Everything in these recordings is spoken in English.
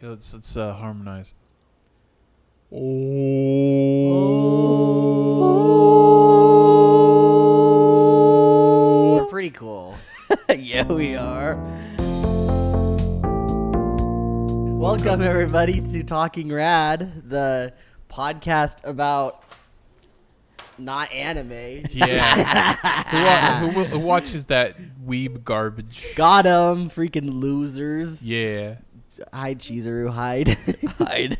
Let's harmonize. We're pretty cool. Yeah, we are. Welcome, everybody, to Talking Rad, the podcast about not anime. Yeah. Who watches that weeb garbage? Got 'em, freaking losers. Yeah. Hide, Cheeseru, hide. Hide.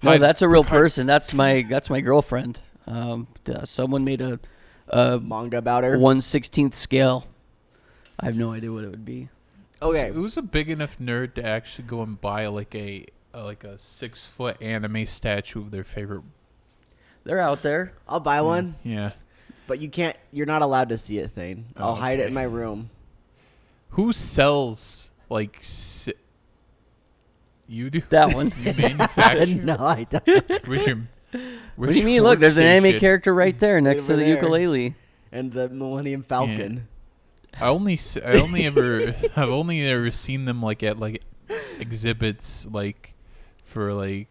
No, that's a real person. That's my girlfriend. Someone made a Manga about her. 1/16 scale. I have no idea what it would be. Okay. Who's a big enough nerd to actually go and buy like a 6-foot anime statue of their favorite? They're out there. I'll buy one, Yeah. but you're not allowed to see it, Thane. I'll hide it in my room. Who sells like? You do That one. You manufacture? No, I don't. What do you mean? Look, there's an anime character right there next to Over the there. ukulele. And the Millennium Falcon. I've only ever seen them like at like exhibits like for like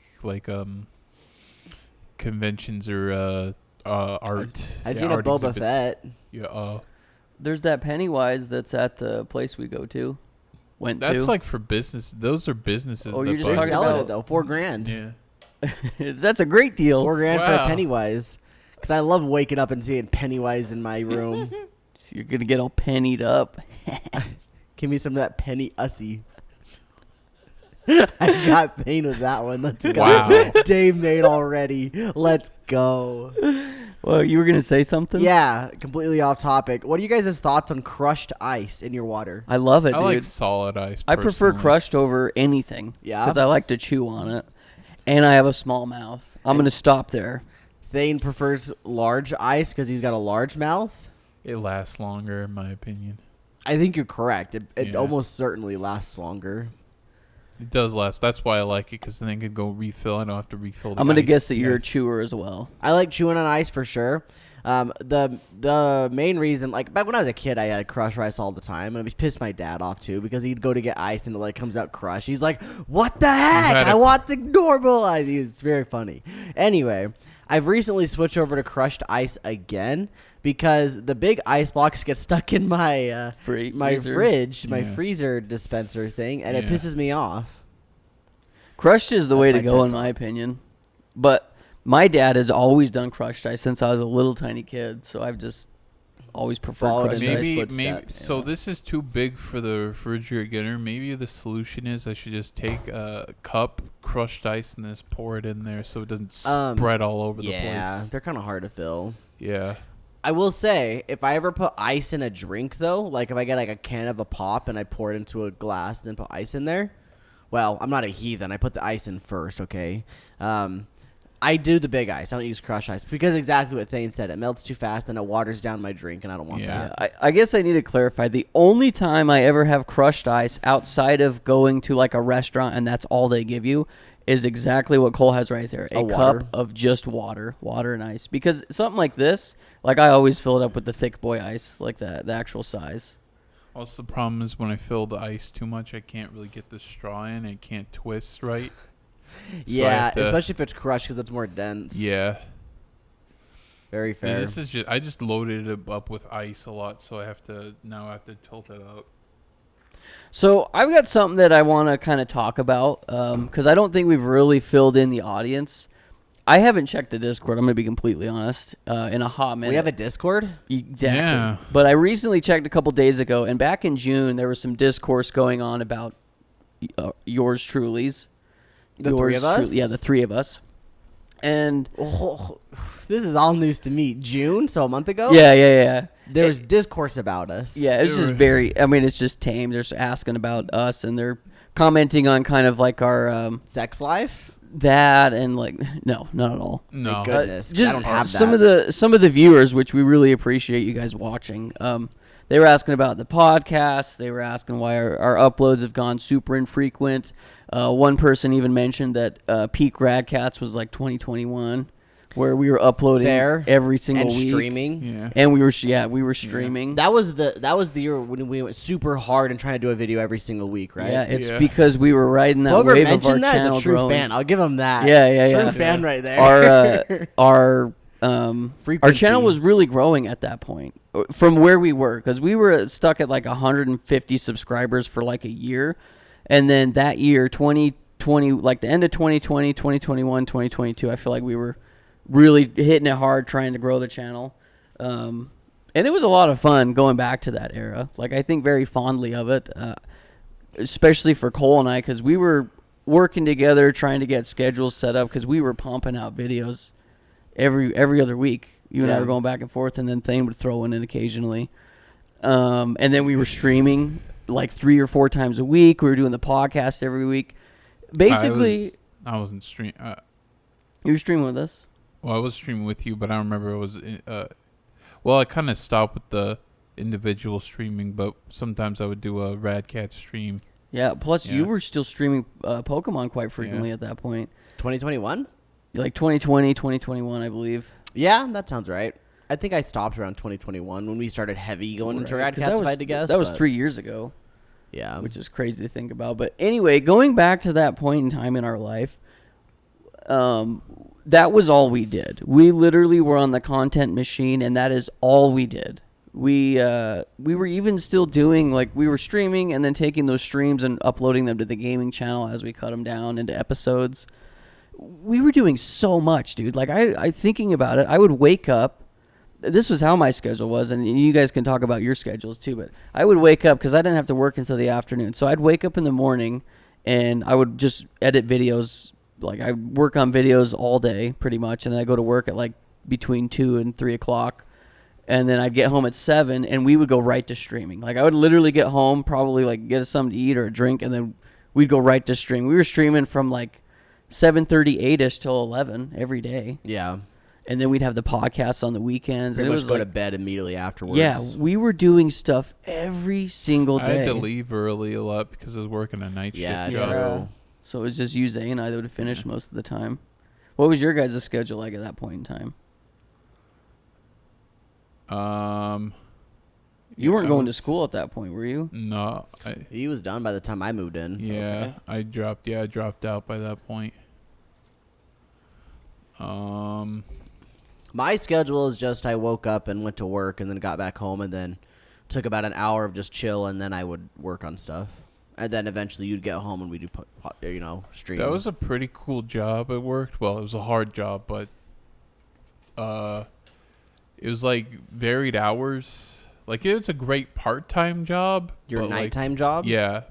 conventions or art. I've seen a art Boba exhibits. Fett. Yeah. There's that Pennywise that's at the place we go to. That's like for business. Those are businesses. Oh, that you're just They're talking selling about- it though, $4,000. Yeah. That's a great deal. $4,000 for Wow. a Pennywise. Because I love waking up and seeing Pennywise in my room. You're gonna get all pennied up. Give me some of that penny ussy. I got pain with that one. Let's go. Wow. Dave made already. Let's go. Well, you were gonna say something? Yeah, completely off topic. What are you guys' thoughts on crushed ice in your water? I love it, I dude. like solid ice. I prefer personally. crushed over anything. Yeah? Because I like to chew on it, and I have a small mouth. I'm gonna stop there. Thane prefers large ice because he's got a large mouth. It lasts longer, in my opinion. I think you're correct. It Yeah. almost certainly lasts longer. It does last. That's why I like it, because then I could go refill. I don't have to refill. I'm gonna ice. guess that you're a Yes. chewer as well. I like chewing on ice for sure. The main reason, like back when I was a kid, I had crushed ice all the time, and it pissed my dad off too because he'd go to get ice and it like comes out crushed. He's like, "What the heck? had I a- want the normal ice." It's very funny. Anyway, I've recently switched over to crushed ice again because the big ice blocks get stuck in my Freezer. fridge, my Yeah. freezer dispenser thing, and it Yeah. pisses me off. Crushed is the That's way my to go, in TikTok. my opinion. But my dad has always done crushed ice since I was a little tiny kid, so I've just always preferred Followed crushed in ice. his Maybe footsteps. so. Yeah. This is too big for the refrigerator. Maybe the solution is I should just take a cup, crushed ice, and just pour it in there so it doesn't spread all over the Yeah, place. they're kind of hard to fill. Yeah. I will say, if I ever put ice in a drink, though, like if I get like a can of a pop and I pour it into a glass and then put ice in there, well, I'm not a heathen. I put the ice in first, okay? I do the big ice. I don't use crushed ice because exactly what Thane said. It melts too fast and it waters down my drink, and I don't want Yeah. that. I guess I need to clarify. The only time I ever have crushed ice outside of going to like a restaurant and that's all they give you is exactly what Cole has right there. A water. cup of just water and ice. Because something like this, like I always fill it up with the thick boy ice, like the actual size. Also, the problem is when I fill the ice too much, I can't really get the straw in. It can't twist right. So I Yeah, have to- especially if it's crushed because it's more dense. Yeah. Very fair. This is just. I just loaded it up with ice a lot, so I have to tilt it up. So I've got something that I want to kind of talk about because I don't think we've really filled in the audience. I haven't checked the Discord. I'm going to be completely honest. In a hot minute. We have a Discord? Exactly. Yeah. But I recently checked a couple days ago, and back in June, there was some discourse going on about yours truly's. The three of us? Yeah, the three of us. And Oh, this is all news to me. June, so a month ago? yeah. There was discourse about us. Yeah, it's just it's just tame. They're just asking about us, and they're commenting on kind of like our Sex life? that and like no, not at all. No. Thank goodness. 'cause Just I don't have some that. of the viewers, which we really appreciate you guys watching. They were asking about the podcast. They were asking why our uploads have gone super infrequent. One person even mentioned that peak Rad Katz was like 2021, where we were uploading every single and week. Streaming. Yeah. And we were streaming. That was the year when we went super hard and trying to do a video every single week, right? Yeah, it's because we were riding that Whoever wave of our mentioned that is channel a true growing. fan. I'll give him that. Yeah. True fan right there. Our Frequency. channel was really growing at that point from where we were, because we were stuck at like 150 subscribers for like a year, and then that year 2020, like the end of 2020, 2021, 2022, I feel like we were really hitting it hard trying to grow the channel, and it was a lot of fun going back to that era. Like, I think very fondly of it, especially for Cole and I, because we were working together trying to get schedules set up, because we were pumping out videos every other week. You and I were going back and forth, and then Thane would throw one in occasionally. And then we were streaming like 3 or 4 times a week. We were doing the podcast every week. Basically, I wasn't streaming. You were streaming with us? Well, I was streaming with you, but I remember it was. Well, I kind of stopped with the individual streaming, but sometimes I would do a Rad Katz stream. Yeah. Plus, Yeah. you were still streaming Pokemon quite frequently at that point. 2021? Like 2020, 2021, I believe. Yeah, that sounds right. I think I stopped around 2021 when we started heavy going into Rad Katz fight, I guess. That was 3 years ago. Yeah. Which is crazy to think about. But anyway, going back to that point in time in our life, that was all we did. We literally were on the content machine, and that is all we did. We were even still doing, like, we were streaming and then taking those streams and uploading them to the gaming channel as we cut them down into episodes. We were doing so much, dude. Like, I thinking about it, I would wake up. This was how my schedule was, and you guys can talk about your schedules too, but I would wake up because I didn't have to work until the afternoon. So I'd wake up in the morning, and I would just edit videos. Like, I work on videos all day pretty much, and then I go to work at like between 2 and 3 o'clock, and then I'd get home at 7, and we would go right to streaming. Like, I would literally get home, probably like get us something to eat or a drink, and then we'd go right to stream. We were streaming from like 7:38ish till 11 every day. Yeah. And then we'd have the podcasts on the weekends. Pretty and it much was go like, to bed immediately afterwards. yeah, we were doing stuff every single I day. had to leave early a lot because I was working a night Yeah, shift true. job. So it was just you, Zane, and I that would finish most of the time. What was your guys' schedule like at that point in time? You weren't going to school at that point, were you? No. He was done by the time I moved in. Yeah, Okay. I dropped out by that point. My schedule is just I woke up and went to work and then got back home and then took about an hour of just chill, and then I would work on stuff. And then eventually you'd get home and we do, stream. That was a pretty cool job. It worked well. It was a hard job, but it was like varied hours. Like, it was a great part-time job. Your but, nighttime like, job? Yeah,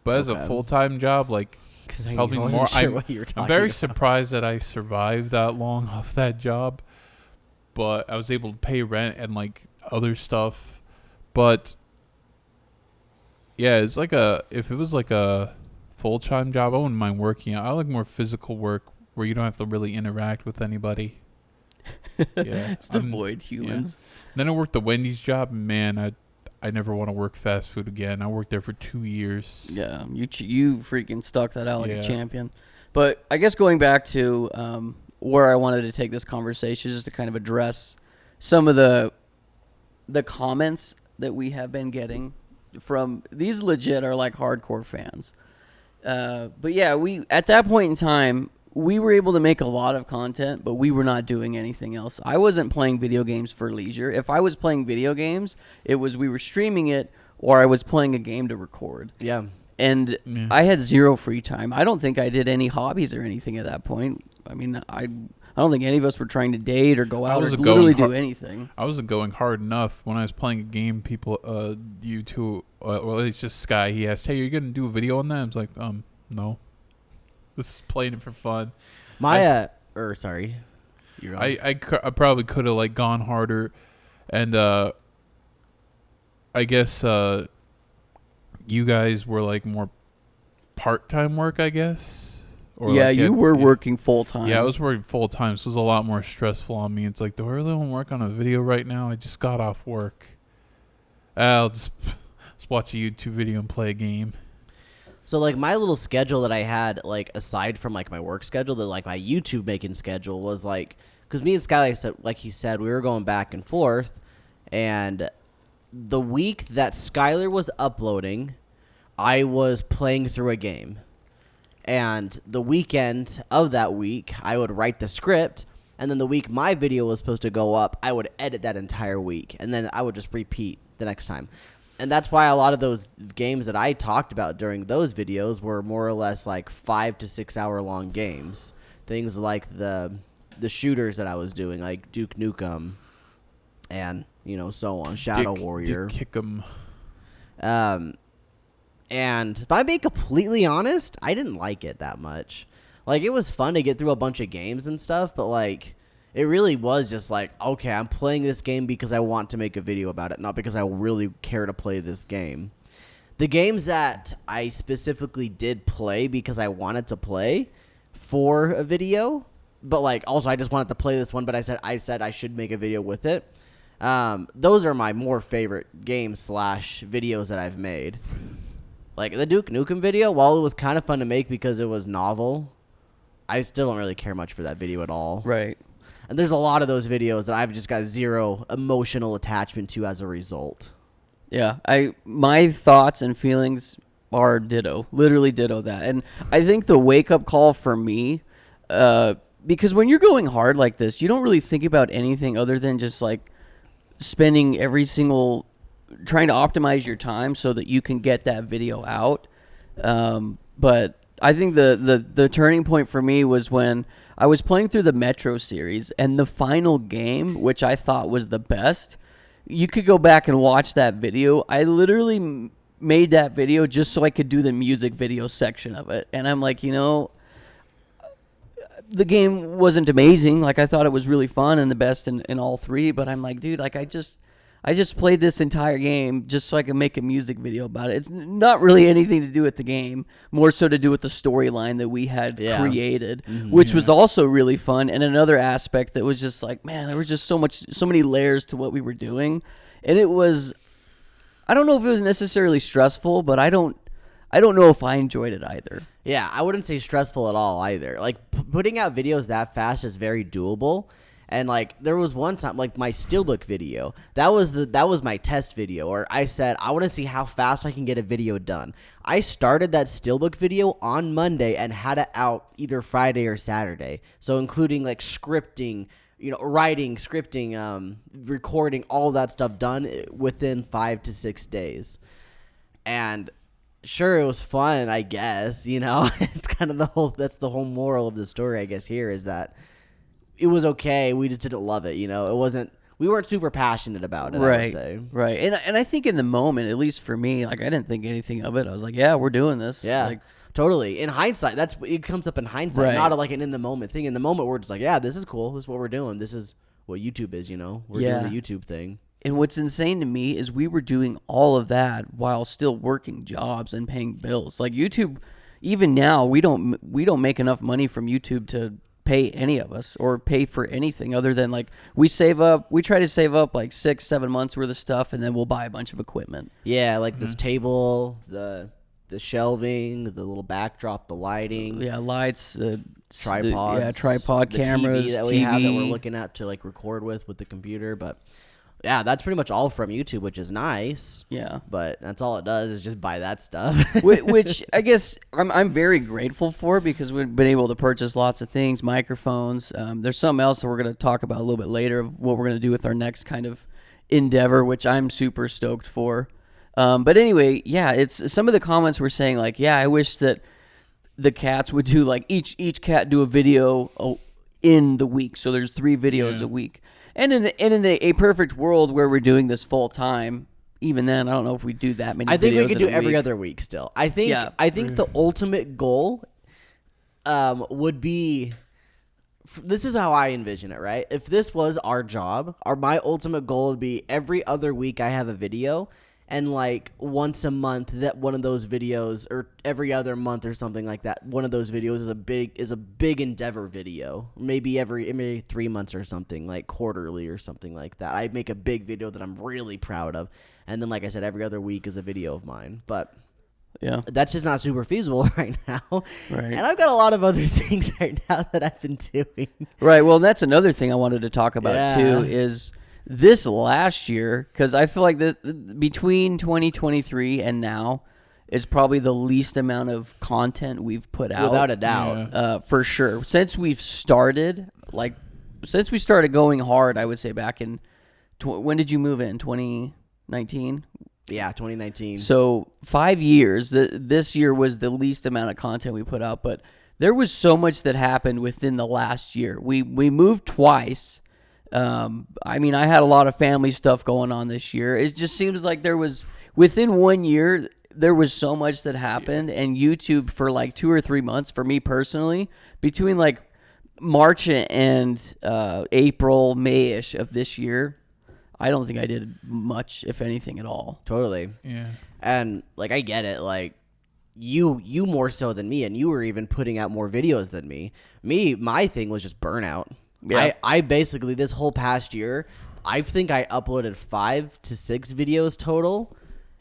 but as a Okay. full-time job, like, 'Cause I helping wasn't more. sure what you were I'm talking very about. surprised that I survived that long off that job, but I was able to pay rent and like other stuff. But yeah, it's like if it was like a full-time job, I wouldn't mind working. I like more physical work where you don't have to really interact with anybody. Yeah, It's to avoid humans. Yeah. Then I worked the Wendy's job, and man, I never want to work fast food again. I worked there for 2 years. Yeah, you freaking stuck that out like Yeah. a champion. But I guess going back to where I wanted to take this conversation, just to kind of address some of the comments that we have been getting from these legit are like hardcore fans. But yeah, we at that point in time, we were able to make a lot of content, but we were not doing anything else. I wasn't playing video games for leisure. If I was playing video games, it was we were streaming it or I was playing a game to record. Yeah. And Yeah. I had zero free time. I don't think I did any hobbies or anything at that point. I mean, I don't think any of us were trying to date or go out or wasn't literally going do anything. I wasn't going hard enough when I was playing a game. People, you two, well, it's just Sky. He asked, "Hey, you're gonna do a video on that?" I was like, no. This is playing it for fun. Sorry. You're on. I probably could have like gone harder, and I guess you guys were like more part-time work, I guess. Or Yeah, like you were working full time. Yeah, I was working full time, so it was a lot more stressful on me. It's like, do I really want to work on a video right now? I just got off work. I'll just watch a YouTube video and play a game. So, like, my little schedule that I had, like, aside from, like, my work schedule, that, like, my YouTube making schedule was, like, because me and Sky, like he said, we were going back and forth, and the week that Skylar was uploading, I was playing through a game. And the weekend of that week, I would write the script, and then the week my video was supposed to go up, I would edit that entire week, and then I would just repeat the next time. And that's why a lot of those games that I talked about during those videos were more or less like 5 to 6 hour long games. Things like the shooters that I was doing, like Duke Nukem, and so on, Shadow Warrior. Kick 'em. And if I'm being completely honest, I didn't like it that much. Like, it was fun to get through a bunch of games and stuff, but like, it really was just like, okay, I'm playing this game because I want to make a video about it, not because I really care to play this game. The games that I specifically did play because I wanted to play for a video, but like also I just wanted to play this one, but I said I should make a video with it. Those are my more favorite games / videos that I've made. Like the Duke Nukem video, while it was kind of fun to make because it was novel, I still don't really care much for that video at all. Right. And there's a lot of those videos that I've just got zero emotional attachment to as a result. Yeah, my thoughts and feelings are ditto, literally ditto that. And I think the wake-up call for me, because when you're going hard like this, you don't really think about anything other than just like spending trying to optimize your time so that you can get that video out. But I think the turning point for me was when I was playing through the Metro series, and the final game, which I thought was the best, you could go back and watch that video. I literally made that video just so I could do the music video section of it. And I'm like, the game wasn't amazing. Like, I thought it was really fun and the best in all three, but I'm like, dude, like I just played this entire game just so I could make a music video about it. It's not really anything to do with the game, more so to do with the storyline that we had created, which was also really fun. And another aspect that was just like, man, there was just so many layers to what we were doing. And it was, I don't know if it was necessarily stressful, but I don't know if I enjoyed it either. Yeah, I wouldn't say stressful at all either. Like, putting out videos that fast is very doable. And like, there was one time, like my Steelbook video, that was my test video, or I said I want to see how fast I can get a video done. I started that Steelbook video on Monday and had it out either Friday or Saturday. So including like scripting, writing, scripting, recording, all that stuff done within 5 to 6 days. And sure, it was fun, I guess. It's kind of that's the whole moral of the story, I guess. Here is that it was okay. We just didn't love it. It wasn't. We weren't super passionate about it. Right. I would say. Right. And I think in the moment, at least for me, like I didn't think anything of it. I was like, yeah, we're doing this. Yeah. Like, totally. In hindsight, it comes up in hindsight, Right. not like an in the moment thing. In the moment, we're just like, yeah, this is cool. This is what we're doing. This is what YouTube is. We're doing the YouTube thing. And what's insane to me is we were doing all of that while still working jobs and paying bills. Like YouTube, even now, we don't make enough money from YouTube to pay any of us or pay for anything other than like we try to save up like 6-7 months worth of stuff, and then we'll buy a bunch of equipment. Yeah, like this table, the shelving, the little backdrop, the lighting, lights, tripods, tripod the cameras, TV that we have that we're looking at to like record with the computer. But yeah, that's pretty much all from YouTube, which is nice. Yeah, but that's all it does is just buy that stuff. Which I guess I'm very grateful for, because we've been able to purchase lots of things, microphones. There's something else that we're going to talk about a little bit later of what we're going to do with our next kind of endeavor, which I'm super stoked for. But anyway, yeah, it's some of the comments were saying like, yeah, I wish that the cats would do like each cat do a video in the week, so there's 3 videos a week. And in a perfect world where we're doing this full time, even then, I don't know if we do that many. I think videos we could do in a every week. other week still. I think the ultimate goal would be. This is how I envision it, right? If this was our job, my ultimate goal would be every other week I have a video, and like once a month that one of those videos, or every other month or something like that, one of those videos is a big endeavor video. Maybe every 3 months or something, like quarterly or something like that. I make a big video that I'm really proud of, and then like I said, every other week is a video of mine. But Yeah. That's just not super feasible right now. Right. And I've got a lot of other things right now that I've been doing. Right. Well, that's another thing I wanted to talk about Yeah. too is this last year, because I feel like between 2023 and now is probably the least amount of content we've put out. Without a doubt. For sure. Since we've started, going hard, I would say back in, when did you move in? 2019? Yeah, 2019. So 5 years. This year was the least amount of content we put out, but there was so much that happened within the last year. We moved twice. I mean, I had a lot of family stuff going on this year. It just seems like within 1 year, there was so much that happened. And YouTube for like 2 or 3 months, for me personally, between like March and April, May-ish of this year, I don't think I did much, if anything at all. Totally. Yeah. And like I get it, like you more so than me, and you were even putting out more videos than me. My thing was just burnout. Yeah. I basically this whole past year, I think I uploaded 5 to 6 videos total.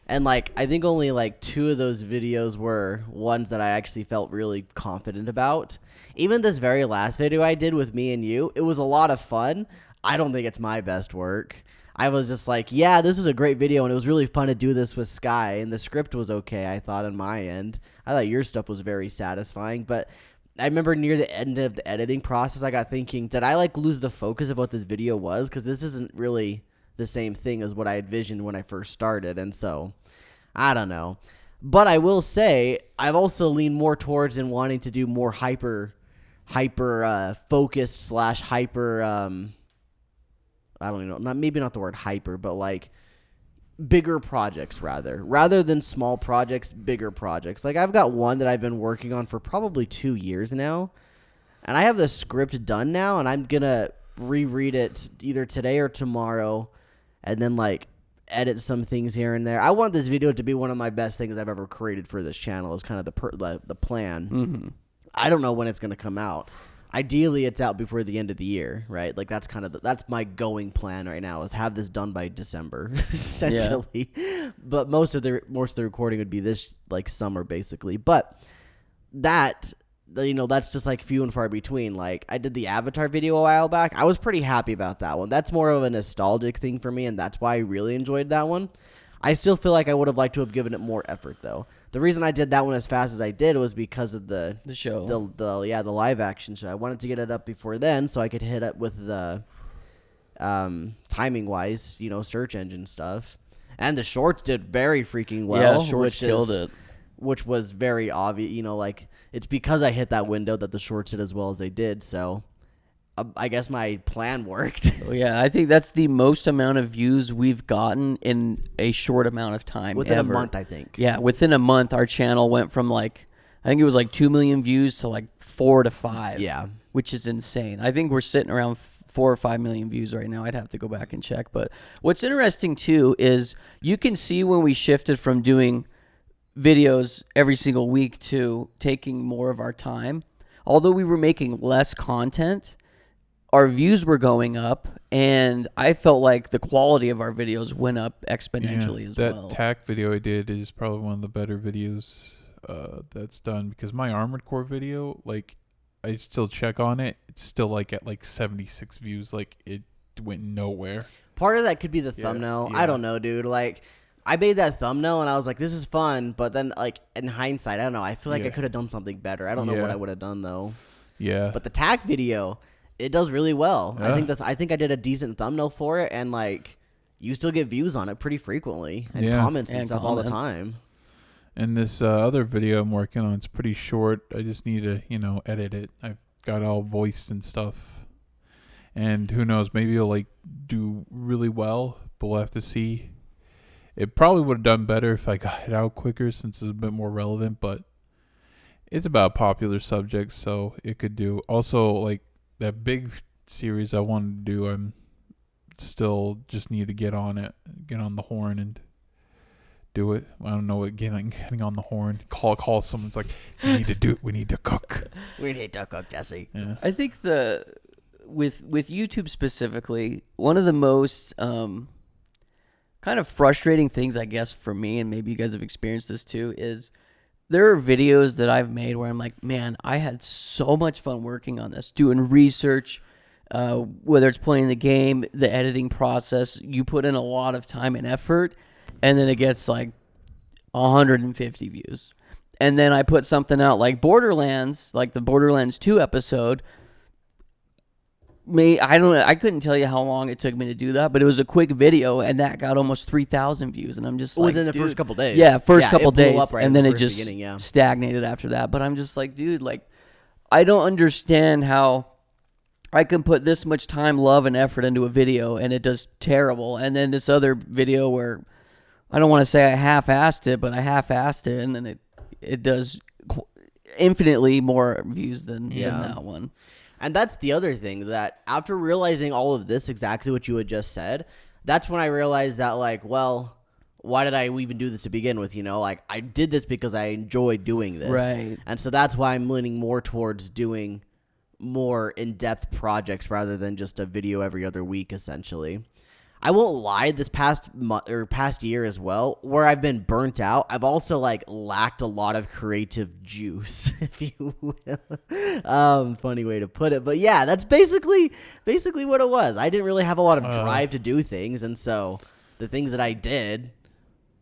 And like I think only like 2 of those videos were ones that I actually felt really confident about. Even this very last video I did with me and you, it was a lot of fun. I don't think it's my best work. I was just like, yeah, this is a great video, and it was really fun to do this with Sky, and the script was okay, I thought, on my end. I thought your stuff was very satisfying, but I remember near the end of the editing process, I got thinking, did I like lose the focus of what this video was? Because this isn't really the same thing as what I envisioned when I first started, and so, I don't know. But I will say, I've also leaned more towards in wanting to do more hyper focused / hyper, I don't even know, maybe not the word hyper, but like bigger projects rather than small projects, bigger projects. Like I've got one that I've been working on for probably 2 years now, and I have the script done now, and I'm going to reread it either today or tomorrow and then like edit some things here and there. I want this video to be one of my best things I've ever created for this channel is kind of the plan. Mm-hmm. I don't know when it's going to come out. Ideally, it's out before the end of the year, right? Like that's kind of that's my going plan right now is have this done by December, essentially. Yeah. But most of the recording would be this like summer, basically. But that's just like few and far between. Like I did the Avatar video a while back. I was pretty happy about that one. That's more of a nostalgic thing for me, and that's why I really enjoyed that one. I still feel like I would have liked to have given it more effort, though. The reason I did that one as fast as I did was because of the show, the live action show. I wanted to get it up before then, so I could hit up with the timing wise, search engine stuff. And the shorts did very freaking well. Yeah, shorts killed it, which was very obvious. Like it's because I hit that window that the shorts did as well as they did. So I guess my plan worked. Yeah, I think that's the most amount of views we've gotten in a short amount of time. Within ever. a month, I think. Yeah, within a month, our channel went from I think it was 2 million views to 4 to 5. Yeah. Which is insane. I think we're sitting around 4 or 5 million views right now. I'd have to go back and check. But what's interesting, too, is you can see when we shifted from doing videos every single week to taking more of our time. Although we were making less content, our views were going up, and I felt like the quality of our videos went up exponentially as well. That TAC video I did is probably one of the better videos that's done, because my Armored Core video, I still check on it. It's still at 76 views. It went nowhere. Part of that could be the thumbnail. Yeah. I don't know, dude. I made that thumbnail, and I was like, this is fun. But then, in hindsight, I don't know. I feel like I could have done something better. I don't know what I would have done, though. Yeah. But the TAC video, it does really well. Yeah. I think I did a decent thumbnail for it, and you still get views on it pretty frequently and comments and stuff all the time. And this other video I'm working on, it's pretty short. I just need to edit it. I've got all voiced and stuff, and who knows, maybe it'll do really well, but we'll have to see. It probably would have done better if I got it out quicker, since it's a bit more relevant, but it's about a popular subject, so it could do. Also, that big series I wanted to do, I'm still just need to get on the horn and do it. I don't know what getting on the horn. Call someone. It's we need to do it. We need to cook. We need to cook, Jesse. Yeah. I think with YouTube specifically, one of the most kind of frustrating things, I guess, for me, and maybe you guys have experienced this too, is there are videos that I've made where I'm like, man, I had so much fun working on this, doing research, whether it's playing the game, the editing process. You put in a lot of time and effort, and then it gets like 150 views. And then I put something out like Borderlands, like the Borderlands 2 episode. I couldn't tell you how long it took me to do that, but it was a quick video, and that got almost 3,000 views. And I'm just like, within the dude, first couple days. yeah, couple it blew days, up right and in then the it first just beginning, yeah. stagnated after that. But I'm just like, dude, like, I don't understand how I can put this much time, love, and effort into a video, and it does terrible. And then this other video where I don't want to say I half-assed it, but I half-assed it, and then it does infinitely more views than that one. And that's the other thing, that after realizing all of this, exactly what you had just said, that's when I realized that, like, well, why did I even do this to begin with? You know, like, I did this because I enjoy doing this. Right. And so that's why I'm leaning more towards doing more in-depth projects rather than just a video every other week, essentially. I won't lie, this past year as well, where I've been burnt out, I've also like lacked a lot of creative juice, if you will. Funny way to put it, but yeah, that's basically what it was. I didn't really have a lot of drive to do things, and so the things that I did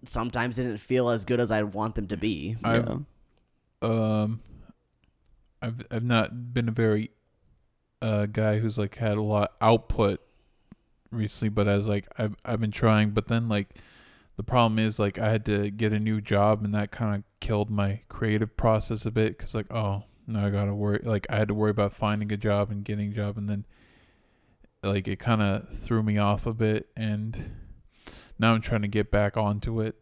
sometimes didn't feel as good as I'd want them to be. I've not been a very guy who's like had a lot of output recently, but as like I've been trying, but then like the problem is like I had to get a new job, and that kind of killed my creative process a bit, because like, oh, now I gotta worry, like I had to worry about finding a job and getting a job, and then like it kind of threw me off a bit, and now I'm trying to get back onto it.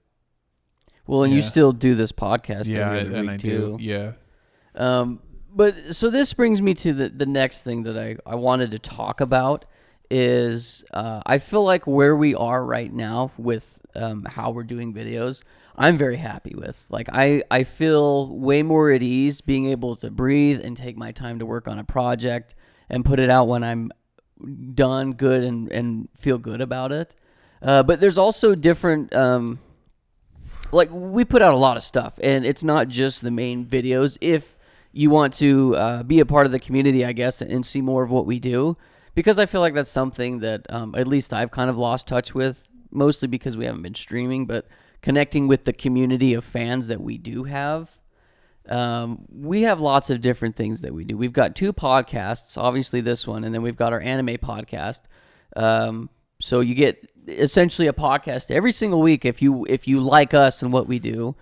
Well, and you still do this podcast yeah, every other week I too. do. Yeah. But so this brings me to the next thing that I wanted to talk about is I feel like where we are right now with how we're doing videos, I'm very happy with. Like I feel way more at ease being able to breathe and take my time to work on a project and put it out when I'm done good and feel good about it. But there's also different, like we put out a lot of stuff, and it's not just the main videos. If you want to be a part of the community, I guess, and see more of what we do, because I feel like that's something that at least I've kind of lost touch with, mostly because we haven't been streaming, but connecting with the community of fans that we do have. We have lots of different things that we do. We've got 2 podcasts, obviously this one, and then we've got our anime podcast. So you get essentially a podcast every single week if you like us and what we do.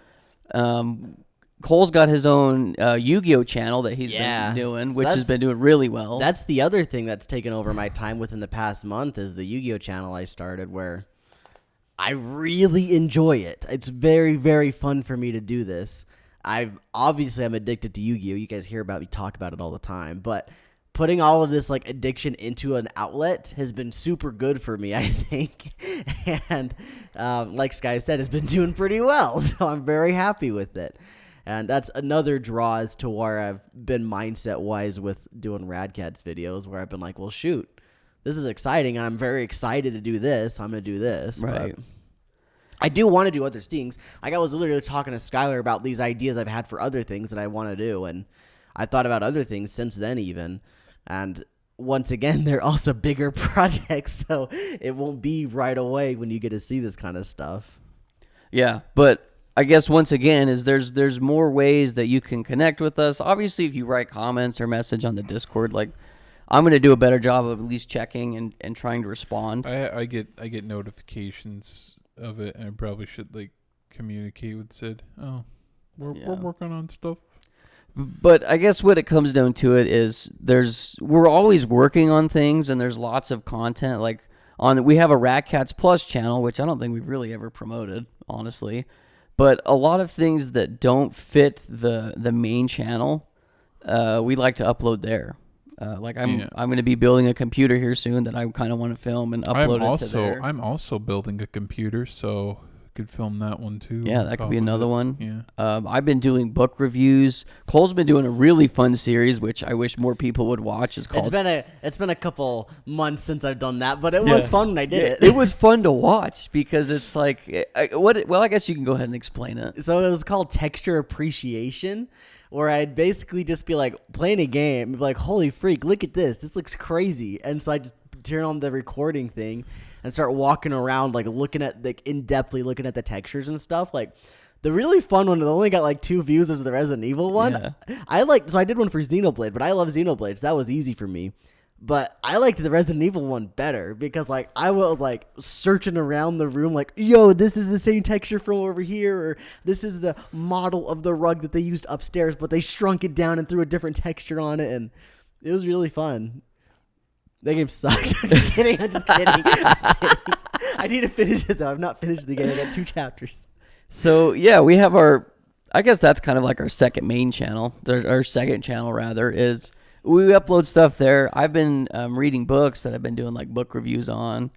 Cole's got his own Yu-Gi-Oh channel that he's been doing, which has been doing really well. That's the other thing that's taken over my time within the past month, is the Yu-Gi-Oh channel I started, where I really enjoy it. It's very, very fun for me to do this. I'm addicted to Yu-Gi-Oh. You guys hear about me talk about it all the time, but putting all of this like addiction into an outlet has been super good for me, I think. And like Sky said, it's been doing pretty well, so I'm very happy with it. And that's another draw as to where I've been mindset-wise with doing Rad Katz videos, where I've been like, well, shoot, this is exciting, and I'm very excited to do this. I'm going to do this. Right. But I do want to do other things. Like, I was literally talking to Skylar about these ideas I've had for other things that I want to do, and I thought about other things since then even. And once again, they're also bigger projects, so it won't be right away when you get to see this kind of stuff. Yeah, but I guess once again is there's more ways that you can connect with us. Obviously, if you write comments or message on the Discord, like I'm going to do a better job of at least checking and trying to respond. I get notifications of it, and I probably should like communicate with Sid. Oh, we're working on stuff. But I guess what it comes down to it is we're always working on things, and there's lots of content. Like we have a Rad Katz Plus channel, which I don't think we've really ever promoted, honestly. But a lot of things that don't fit the main channel, we like to upload there. Like I'm going to be building a computer here soon that I kind of want to film and upload it to there. I'm also building a computer, so Could film that one too. Yeah, that could be another one. Yeah. I've been doing book reviews. Cole's been doing a really fun series, which I wish more people would watch. It's called. It's been a couple months since I've done that, but it was fun when I did it. It was fun to watch because it's like Well, I guess you can go ahead and explain it. So it was called Texture Appreciation, where I'd basically just be like playing a game, be like, holy freak, look at this. This looks crazy. And so I just turn on the recording thing and start walking around, like looking at, like in-depthly looking at the textures and stuff. Like the really fun one that only got like 2 views is the Resident Evil one. Yeah. So I did one for Xenoblade, but I love Xenoblade, so that was easy for me. But I liked the Resident Evil one better because like I was like searching around the room like, yo, this is the same texture from over here, or this is the model of the rug that they used upstairs, but they shrunk it down and threw a different texture on it, and it was really fun. That game sucks. I'm just kidding. I'm just kidding. I need to finish it though. I've not finished the game. I got 2 chapters. So yeah, we have I guess that's kind of like our second main channel. Our second channel rather is we upload stuff there. I've been reading books that I've been doing like book reviews on.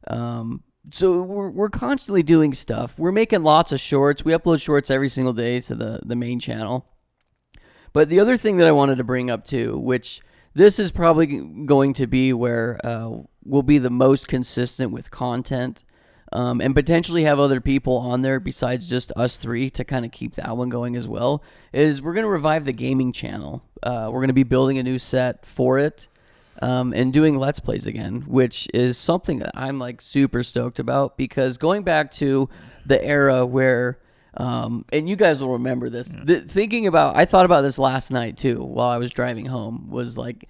So we're constantly doing stuff. We're making lots of shorts. We upload shorts every single day to the main channel. But the other thing that I wanted to bring up too, which this is probably going to be where we'll be the most consistent with content, and potentially have other people on there besides just us 3 to kind of keep that one going as well, is we're going to revive the gaming channel. We're going to be building a new set for it, and doing Let's Plays again, which is something that I'm like super stoked about, because going back to the era where, and you guys will remember this, I thought about this last night too while I was driving home, was like,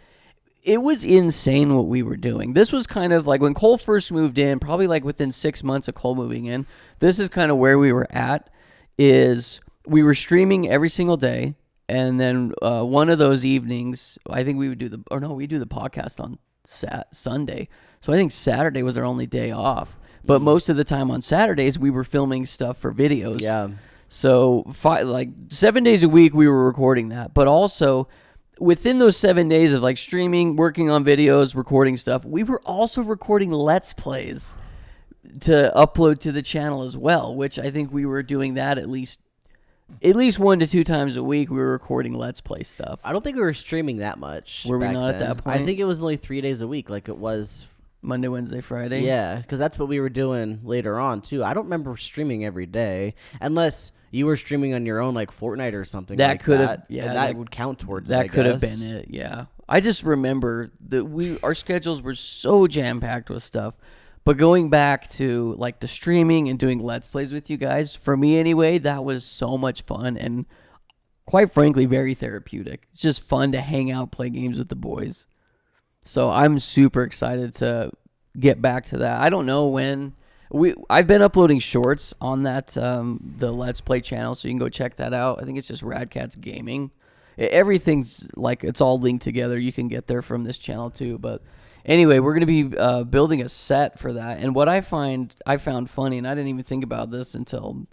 it was insane what we were doing. This was kind of like when Cole first moved in, probably like within 6 months of Cole moving in, this is kind of where we were at, is we were streaming every single day. And then one of those evenings, I think we do the podcast on Sunday. So I think Saturday was our only day off. But most of the time on Saturdays, we were filming stuff for videos. Yeah. So 7 days a week, we were recording that. But also, within those 7 days of like streaming, working on videos, recording stuff, we were also recording Let's Plays to upload to the channel as well, which I think we were doing that at least 1 to 2 times a week. We were recording Let's Play stuff. I don't think we were streaming that much. Were we back not then. at that point? I think it was only 3 days a week, like it was Monday, Wednesday, Friday. Yeah, because that's what we were doing later on too. I don't remember streaming every day, unless you were streaming on your own, like Fortnite or something. That like could have, that. yeah, and that would count towards. That it, could have been it. Yeah, I just remember that our schedules were so jam packed with stuff. But going back to like the streaming and doing Let's Plays with you guys, for me anyway, that was so much fun and quite frankly very therapeutic. It's just fun to hang out, play games with the boys. So I'm super excited to get back to that. I don't know when. I've been uploading shorts on that the Let's Play channel, so you can go check that out. I think it's just Rad Katz Gaming. Everything's like, it's all linked together. You can get there from this channel too, but anyway, we're going to be building a set for that. And what I found funny, and I didn't even think about this until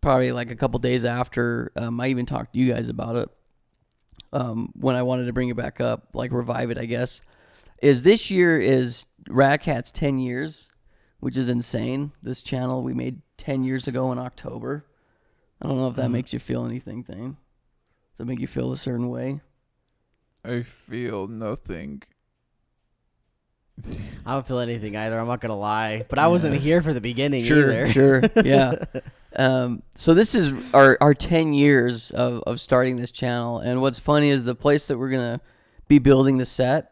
probably like a couple days after I even talked to you guys about it, when I wanted to bring it back up, like revive it, I guess, is this year is Rad Katz 10 years, which is insane. This channel we made 10 years ago in October. I don't know if that makes you feel anything, Thane. Does that make you feel a certain way? I feel nothing. I don't feel anything either. I'm not gonna lie, but I wasn't here for the beginning either. Sure, yeah. So this is our 10 years of starting this channel, and what's funny is the place that we're gonna be building the set,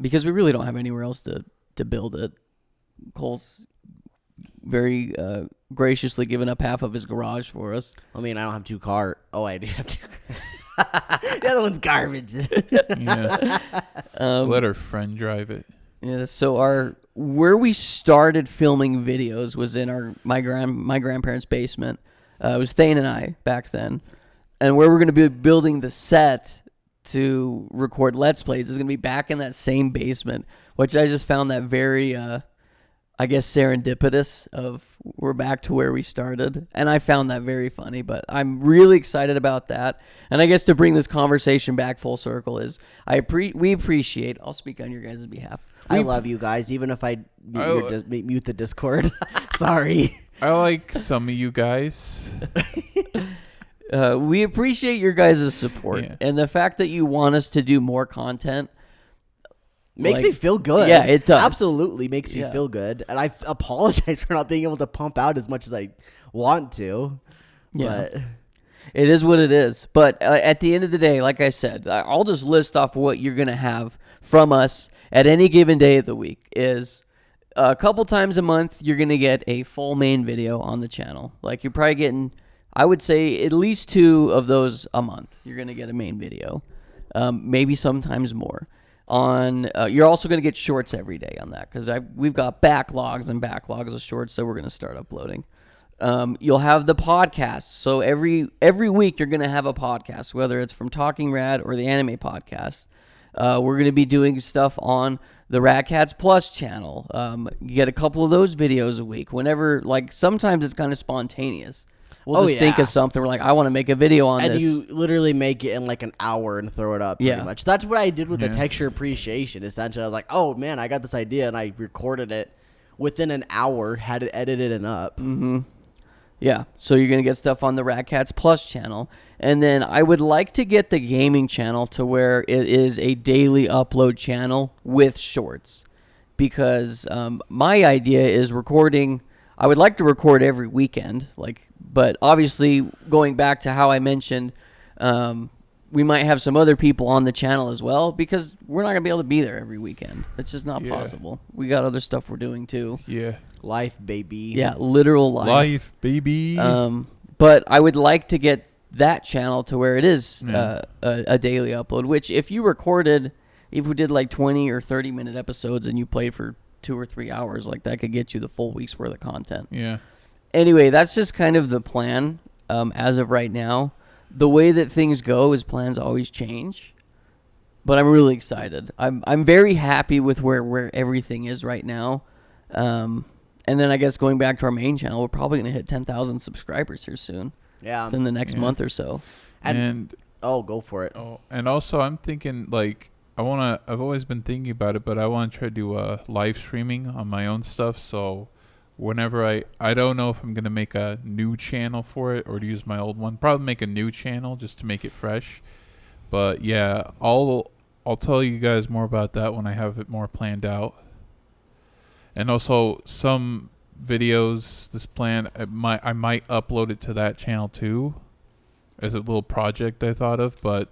because we really don't have anywhere else to build it. Cole's very graciously given up half of his garage for us. I mean, I don't have 2 cars. Oh, I do have 2 cars. The other one's garbage. Yeah. Let our friend drive it. Yeah. So where we started filming videos was in my grandparents' basement. It was Thane and I back then, and where we're going to be building the set to record Let's Plays is going to be back in that same basement, which I just found that very I guess, serendipitous of we're back to where we started. And I found that very funny, but I'm really excited about that. And I guess to bring this conversation back full circle is we appreciate, I'll speak on your guys' behalf. I love you guys, even if I mute the Discord. Sorry. I like some of you guys. We appreciate your guys' support and the fact that you want us to do more content. Makes me feel good. Yeah, it does. Absolutely makes me feel good. And I apologize for not being able to pump out as much as I want to. Yeah. But it is what it is. But at the end of the day, like I said, I'll just list off what you're going to have from us at any given day of the week is a couple times a month, you're going to get a full main video on the channel. Like you're probably getting, I would say, at least 2 of those a month. You're going to get a main video. Maybe sometimes more. You're also going to get shorts every day on that because we've got backlogs and backlogs of shorts that we're going to start uploading. You'll have the podcast. So every week you're going to have a podcast, whether it's from Talking Rad or the Anime Podcast. We're going to be doing stuff on the Rad Katz Plus channel. You get a couple of those videos a week. Whenever, like, sometimes it's kind of spontaneous. We'll just think of something. We're like, I want to make a video on this. And you literally make it in like an hour and throw it up pretty much. That's what I did with the texture appreciation. Essentially, I was like, oh, man, I got this idea, and I recorded it within an hour, had it edited and up. Mm-hmm. Yeah, so you're going to get stuff on the Rad Katz Plus channel. And then I would like to get the gaming channel to where it is a daily upload channel with shorts. Because my idea is recording, I would like to record every weekend, but obviously, going back to how I mentioned, we might have some other people on the channel as well because we're not going to be able to be there every weekend. It's just not possible. We got other stuff we're doing too. Yeah. Life, baby. Yeah, literal life. Life, baby. But I would like to get that channel to where it is a daily upload, which if we did like 20 or 30-minute episodes and you played for 2 or 3 hours, like that could get you the full week's worth of content. Yeah. Anyway, that's just kind of the plan as of right now. The way that things go is plans always change, but I'm really excited. I'm very happy with where everything is right now. And then I guess going back to our main channel, we're probably going to hit 10,000 subscribers here soon. Yeah. Within the next month or so. And go for it. Oh, and also I'm thinking I've always been thinking about it, but I want to try to do live streaming on my own stuff. So whenever I don't know if I'm going to make a new channel for it or to use my old one. Probably make a new channel just to make it fresh. But yeah, I'll tell you guys more about that when I have it more planned out. And also some videos, this plan, I might upload it to that channel too as a little project I thought of, but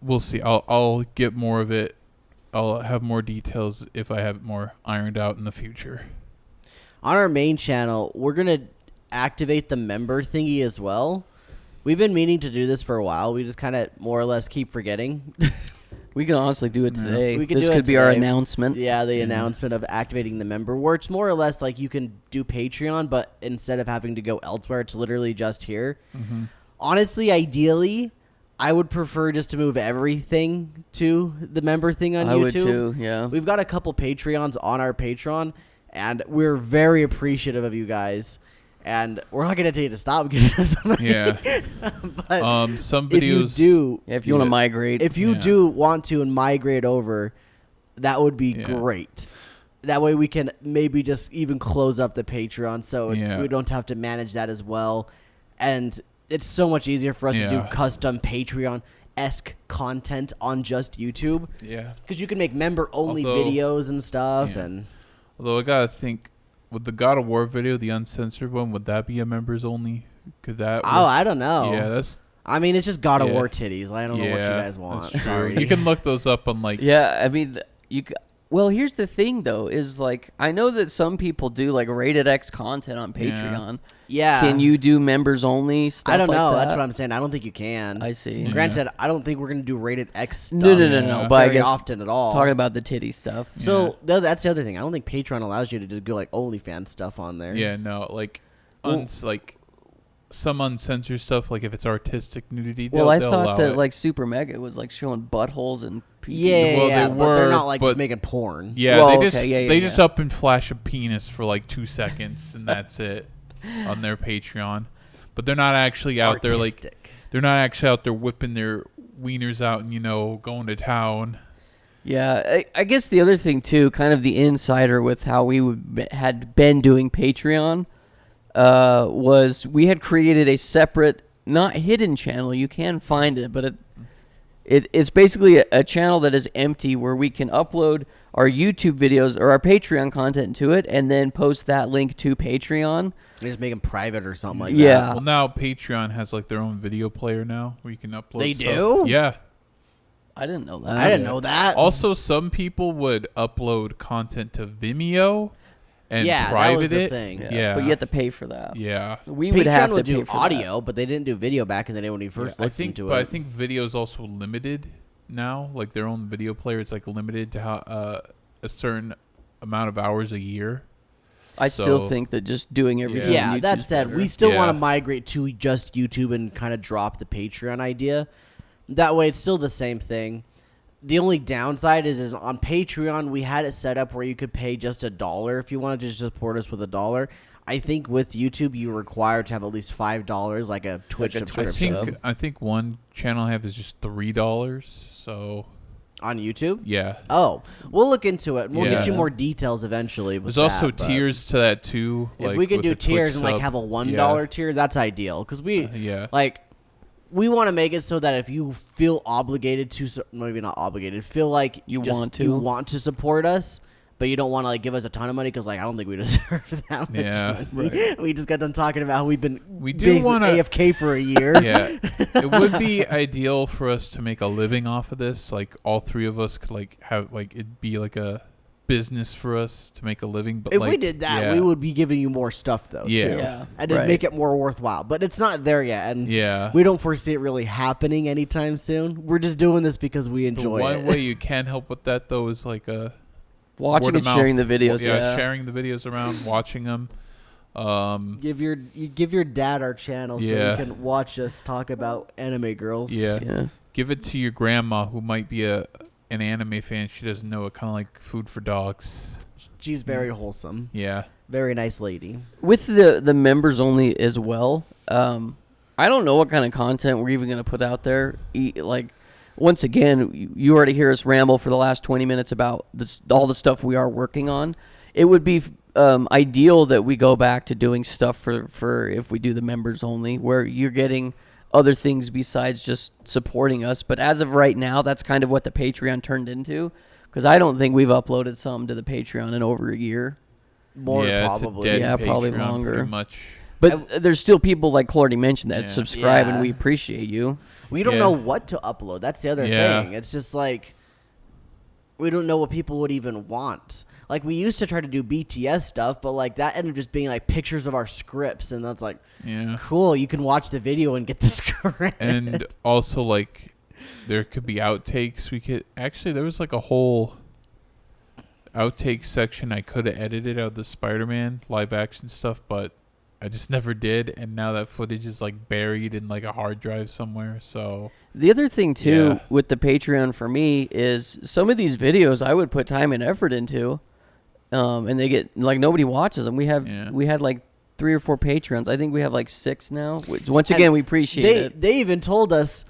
we'll see. I'll get more of it. I'll have more details if I have it more ironed out in the future. On our main channel, we're going to activate the member thingy as well. We've been meaning to do this for a while. We just kind of more or less keep forgetting. We can honestly do it today. This could be our announcement. Yeah, the announcement of activating the member, where it's more or less like you can do Patreon, but instead of having to go elsewhere, it's literally just here. Mm-hmm. Honestly, ideally, I would prefer just to move everything to the member thing on YouTube. I would too, yeah. We've got a couple Patreons on our Patreon, and we're very appreciative of you guys. And we're not going to tell you to stop giving us money. Yeah. But some videos. If you want to migrate. If you do want to and migrate over, that would be great. That way we can maybe just even close up the Patreon so we don't have to manage that as well. And it's so much easier for us to do custom Patreon-esque content on just YouTube. Yeah. Because you can make member-only videos and stuff. And although I got to think, with the God of War video, the uncensored one, would that be a members only? Could that? Oh, I don't know. Yeah, I mean, it's just God of War titties. I don't know what you guys want. Sorry. You can look those up on Yeah, I mean, well, here's the thing though, is I know that some people do rated X content on Patreon. Yeah. Can you do members only stuff? I don't know. That? That's what I'm saying. I don't think you can. I see. Granted, I don't think we're gonna do rated X stuff. No. But I guess often at all. Talking about the titty stuff. So that's the other thing. I don't think Patreon allows you to just go OnlyFans stuff on there. Yeah, no, some uncensored stuff, like if it's artistic nudity. Well, I they'll thought allow that it. like Super Mega was like showing buttholes and Yeah, Well, yeah, they but they're were, not like but- just making porn. Yeah, Well, they just okay, yeah, they yeah. just up and flash a penis for like 2 seconds, and that's it on their Patreon. But they're not actually out there like Artistic. they're not actually out there whipping their wieners out and going to town. Yeah, I guess the other thing too, kind of the insider with how had been doing Patreon, was we had created a separate, not hidden channel. You can find it, but it's basically a channel that is empty where we can upload our YouTube videos or our Patreon content to it, and then post that link to Patreon. They just make them private or something like Yeah. that. Well, now Patreon has like their own video player now where you can upload. They stuff. do? Yeah. I didn't know that. I didn't know that. Also, some people would upload content to Vimeo and Yeah, that private was the it. thing. Yeah. But you have to pay for that. Yeah. We would have Patreon to would pay do for audio, but they didn't do video back in the day when we first I looked think, into but I it. think video is also limited now. Like their own video player is like limited to how a certain amount of hours a year. I still So- think that just doing everything. Yeah, on that YouTube's said, better. we still want Yeah. to migrate to just YouTube and kind of drop the Patreon idea. That way, it's still the same thing. The only downside is on Patreon, we had it set up where you could pay just $1 if you wanted to just support us with $1. I think with YouTube, you're required to have at least $5, like a Twitch Like a Twitch subscription. I think one channel I have is just $3. So On YouTube? yeah. Oh, we'll look into it. We'll get Yeah. you more details eventually. With There's also that, but tiers to that too. If like we could with do the Twitch tiers and like sub. have a $1 tier, that's ideal. Because we Yeah. like we want to make it so that if you feel obligated to, maybe not obligated, feel like You just- want to. you want to support us, but you don't want to like give us a ton of money because like I don't think we deserve that much Yeah, money. right. We just got done talking about how we've been We do being wanna- AFK for a year. Yeah, it would be ideal for us to make a living off of this. Like all three of us could like have like it'd be like a business for us to make a living. But If like, we did that, yeah. we would be giving you more stuff though. Yeah. too. Yeah, and it'd right. make it more worthwhile. But it's not there yet, and Yeah. we don't foresee it really happening anytime soon. We're just doing this because we The enjoy one it. way you can help with that though is like a Watching word and of mouth. sharing the videos. Yeah, Yeah, sharing the videos around, watching them. You give your dad our channel so Yeah. he can watch us talk about anime girls. Yeah. yeah. Give it to your grandma who might be an anime fan. She doesn't know it. Kind of like Food for Dogs. She's very wholesome. Yeah. Very nice lady. With the members only as well. I don't know what kind of content we're even going to put out there. Like, once again, you already hear us ramble for the last 20 minutes about this, all the stuff we are working on. It would be ideal that we go back to doing stuff for if we do the members only, where you're getting other things besides just supporting us. But as of right now, that's kind of what the Patreon turned into. Because I don't think we've uploaded something to the Patreon in over a year. More yeah, probably. It's a dead Yeah, probably Patreon, longer. Pretty much. But there's still people, like Clardy mentioned, that Yeah. subscribe, Yeah. and we appreciate you. We don't Yeah. know what to upload. That's the other Yeah. thing. It's just like we don't know what people would even want. Like we used to try to do BTS stuff, but like that ended up just being like pictures of our scripts, and that's like Yeah. cool. You can watch the video and get the script. And also like there could be outtakes. We could actually there was like a whole outtake section I could have edited out of the Spider-Man live action stuff, but I just never did, and now that footage is like buried in like a hard drive somewhere. So The other thing, too, Yeah. with the Patreon for me is some of these videos I would put time and effort into, and they get, like, nobody watches them. We had, like, 3 or 4 Patreons. I think we have, like, 6 now. Which, once And again, we appreciate it. They even told us,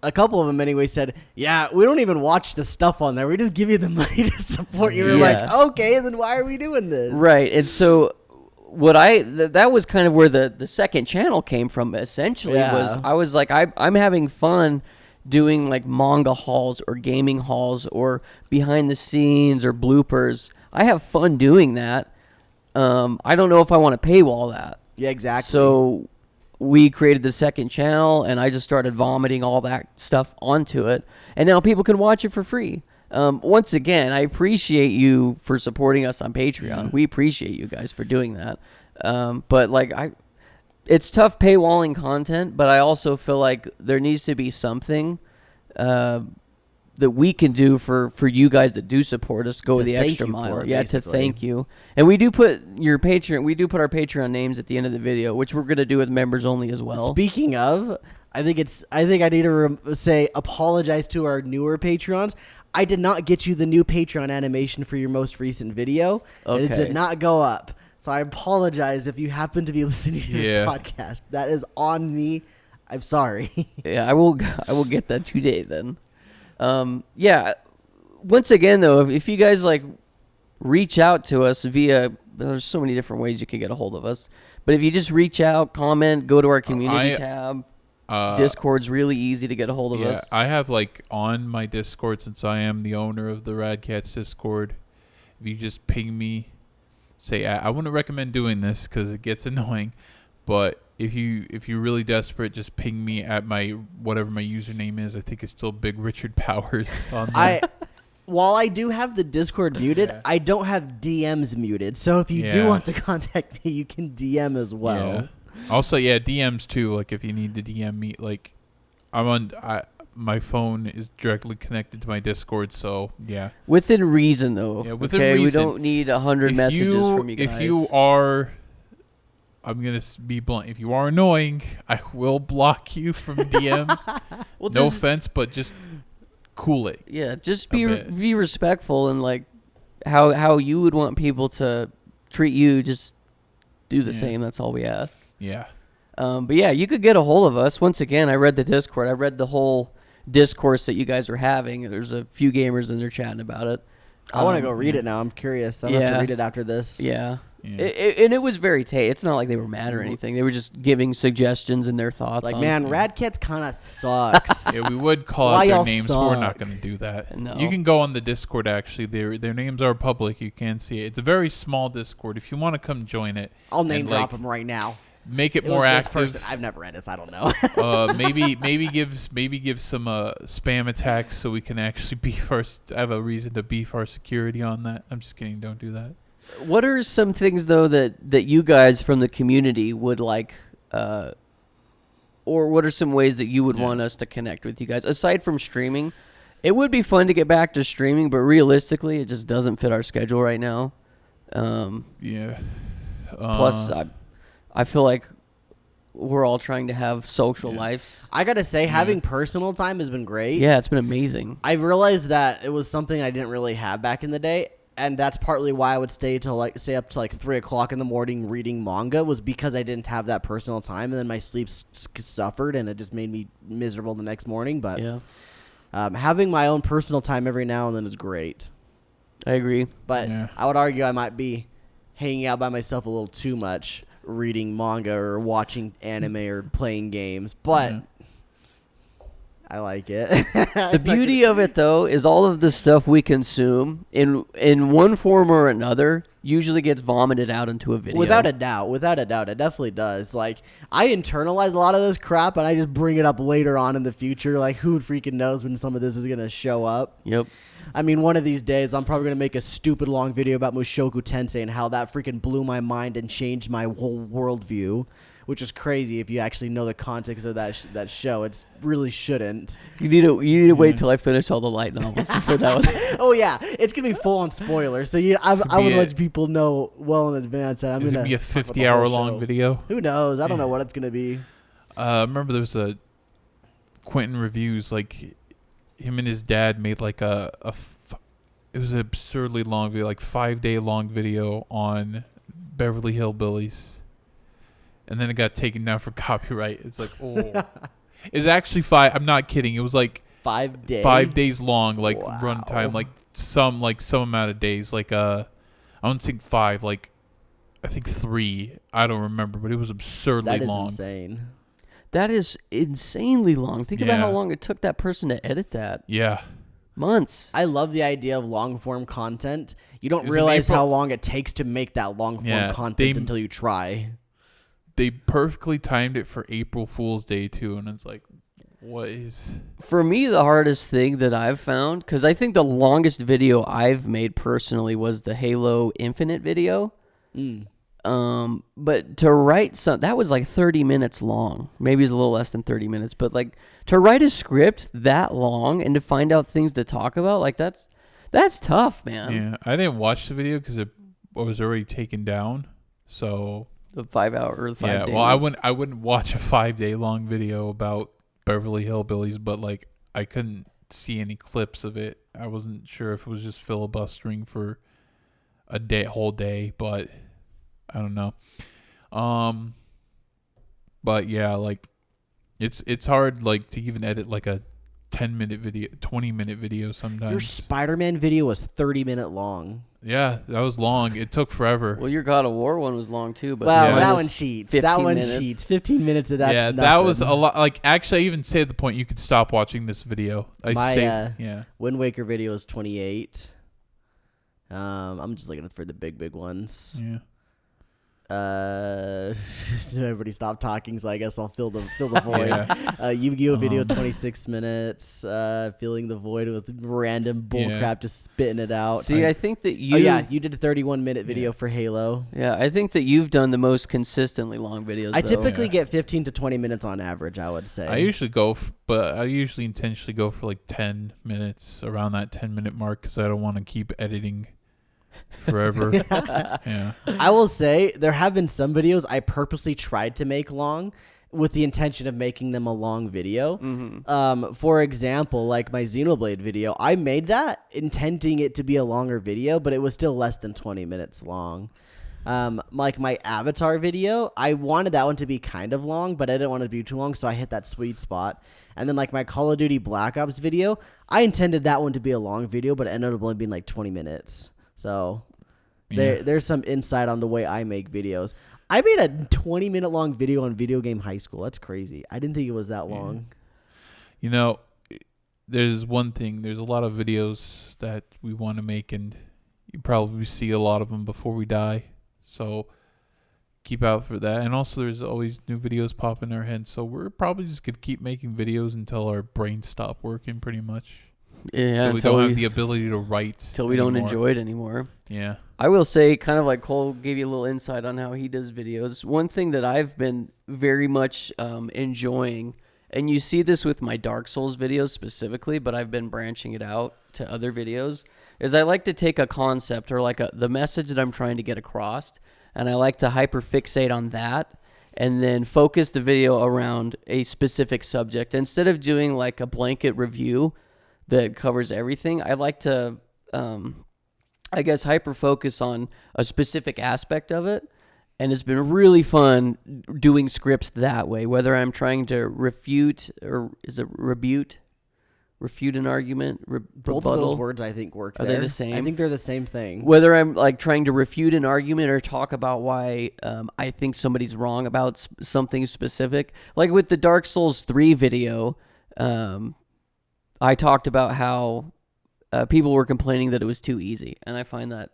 a couple of them anyway, said, yeah, we don't even watch the stuff on there. We just give you the money to support you. We're Yeah. like, okay, then why are we doing this? Right, and so what that was kind of where the second channel came from, essentially. Yeah. Was I was like, I'm having fun doing like manga hauls or gaming hauls or behind the scenes or bloopers. I have fun doing that. I don't know if I want to paywall that. Yeah, exactly. So we created the second channel, and I just started vomiting all that stuff onto it, and now people can watch it for free. Once again, I appreciate you for supporting us on Patreon. Yeah. We appreciate you guys for doing that. But like it's tough paywalling content, but I also feel like there needs to be something that we can do for you guys that do support us, go To the thank extra you for mile. it, Yeah, basically. to thank you. And we do put our Patreon names at the end of the video, which we're gonna do with members only as well. Speaking of, I think I need to say apologize to our newer Patreons. I did not get you the new Patreon animation for your most recent video, and it Okay. did not go up. So I apologize if you happen to be listening to this podcast. That is on me. I'm sorry. Yeah, I will get that today then. Yeah. Once again though, if you guys like reach out to us there's so many different ways you can get a hold of us. But if you just reach out, comment, go to our community tab. Discord's really easy to get a hold of us. I have like on my Discord, since I am the owner of the Rad Katz Discord. If you just ping me, say I wouldn't recommend doing this because it gets annoying. But if you're really desperate, just ping me at my whatever my username is. I think it's still Big Richard Powers on there. While I do have the Discord muted, Yeah. I don't have DMs muted. So if you do want to contact me, you can DM as well. Yeah. Also, DMs too. Like if you need to DM me, like my phone is directly connected to my Discord, so yeah. Within reason, though. Yeah, within okay? reason. We don't need 100 messages from you guys. If you are, I'm gonna be blunt. If you are annoying, I will block you from DMs. well, No just, offense, but just cool it. Yeah, just a bit. be respectful and like how you would want people to treat you. Just do the same. That's all we ask. Yeah. But yeah, you could get a hold of us. Once again, I read the Discord. I read the whole discourse that you guys are having. There's a few gamers in there chatting about it. I want to go read it now. I'm curious. I'm going to have to read it after this. Yeah. And it was very it's not like they were mad or anything. They were just giving suggestions and their thoughts. Like, on, man, Rad Katz kind of sucks. Yeah, we would call Why out their y'all names, but we're not suck? going to do that. No. You can go on the Discord, actually. Their names are public. You can see it. It's a very small Discord. If you want to come join it. I'll name and, drop like, him right now. Make it It more was this active. person. I've never read this. I don't know. Maybe give some spam attacks so we can actually have a reason to beef our security on that. I'm just kidding. Don't do that. What are some things though that you guys from the community would like, or what are some ways that you would want us to connect with you guys aside from streaming? It would be fun to get back to streaming, but realistically, it just doesn't fit our schedule right now. Plus, I feel like we're all trying to have social lives. I got to say, having personal time has been great. Yeah, it's been amazing. I've realized that it was something I didn't really have back in the day. And that's partly why I would stay up to 3 o'clock in the morning reading manga, was because I didn't have that personal time, and then my sleep suffered, and it just made me miserable the next morning. But having my own personal time every now and then is great. I agree. But I would argue I might be hanging out by myself a little too much, reading manga or watching anime or playing games. But I like it. The beauty of it, though, is all of the stuff we consume in one form or another usually gets vomited out into a video. Without a doubt, it definitely does. Like, I internalize a lot of this crap, and I just bring it up later on in the future. Like, who freaking knows when some of this is gonna show up? Yep. I mean, one of these days, I'm probably gonna make a stupid long video about Mushoku Tensei and how that freaking blew my mind and changed my whole worldview. Which is crazy if you actually know the context of that show. It really shouldn't. You need to wait till I finish all the light novels before that one. Oh yeah, it's gonna be full on spoilers. So I would let people know well in advance that I'm gonna be a 50-hour long video. Who knows? I don't know what it's gonna be. Remember there was a Quentin reviews, like him and his dad made like it was an absurdly long video, like 5-day long video on Beverly Hillbillies. And then it got taken down for copyright. It's like, it's actually 5. I'm not kidding. It was like 5 days. 5 days long, like Wow. runtime, like some amount of days. Like I don't think 5, like I think 3. I don't remember, but it was absurdly That is long. insane. That is insanely long. Think about Yeah. how long it took that person to edit that. Yeah. Months. I love the idea of long form content. You don't It was in realize April. how long it takes to make that long form content until you try. They perfectly timed it for April Fool's Day too, and it's like, what is? For me, the hardest thing that I've found, because I think the longest video I've made personally was the Halo Infinite video. But to write that was like 30 minutes long. Maybe it's a little less than 30 minutes, but like to write a script that long and to find out things to talk about, like that's tough, man. Yeah, I didn't watch the video because it was already taken down. So The 5 hour or the 5 yeah, day. well, I wouldn't watch a 5-day long video about Beverly Hillbillies, but like I couldn't see any clips of it. I wasn't sure if it was just filibustering for a whole day, but I don't know. But yeah, like it's hard like to even edit like a 10-minute video, 20-minute video sometimes. Your Spider-Man video was 30-minute long. Yeah, that was long. It took forever. Well, your God of War one was long too, but Well, Yeah. that mine one was cheats. 15 That one minutes. cheats. 15 minutes of that's yeah, nothing. that was a lot. Like, actually, I even say at the point you could stop watching this video. Yeah. Wind Waker video is 28. I'm just looking for the big ones. Yeah. Everybody stop talking, so I guess I'll fill the void. Yeah. Yu-Gi-Oh video 26 minutes. Filling the void with random bullcrap, just spitting it out. See, I think that you. Oh yeah, you did a 31-minute video for Halo. Yeah, I think that you've done the most consistently long videos. I though. typically get 15 to 20 minutes on average, I would say. I usually but I usually intentionally go for like 10 minutes, around that 10-minute mark, because I don't want to keep editing forever. Yeah. I will say there have been some videos I purposely tried to make long with the intention of making them a long video. Mm-hmm. For example, like my Xenoblade video, I made that intending it to be a longer video, but it was still less than 20 minutes long. Like my Avatar video, I wanted that one to be kind of long, but I didn't want it to be too long, so I hit that sweet spot. And then like my Call of Duty Black Ops video, I intended that one to be a long video, but it ended up only being like 20 minutes. So there's some insight on the way I make videos. I made a 20-minute long video on Video Game High School. That's crazy. I didn't think it was that long. You know, there's one thing. There's a lot of videos that we want to make, and you probably see a lot of them before we die. So keep out for that. And also, there's always new videos pop in our heads. So we're probably just going to keep making videos until our brains stop working, pretty much. Yeah, we until don't have the ability to write. Until we don't enjoy it anymore. Yeah. I will say, kind of like Cole gave you a little insight on how he does videos. One thing that I've been very much enjoying, and you see this with my Dark Souls videos specifically, but I've been branching it out to other videos, is I like to take a concept or like the message that I'm trying to get across, and I like to hyperfixate on that and then focus the video around a specific subject. Instead of doing like a blanket review that covers everything, I like to, I guess, hyper-focus on a specific aspect of it. And it's been really fun doing scripts that way, whether I'm trying to refute or is it refute an argument, Both of those words I think work Are there. they the same? I think they're the same thing. Whether I'm like trying to refute an argument or talk about why I think somebody's wrong about something specific. Like with the Dark Souls 3 video, I talked about how people were complaining that it was too easy, and I find that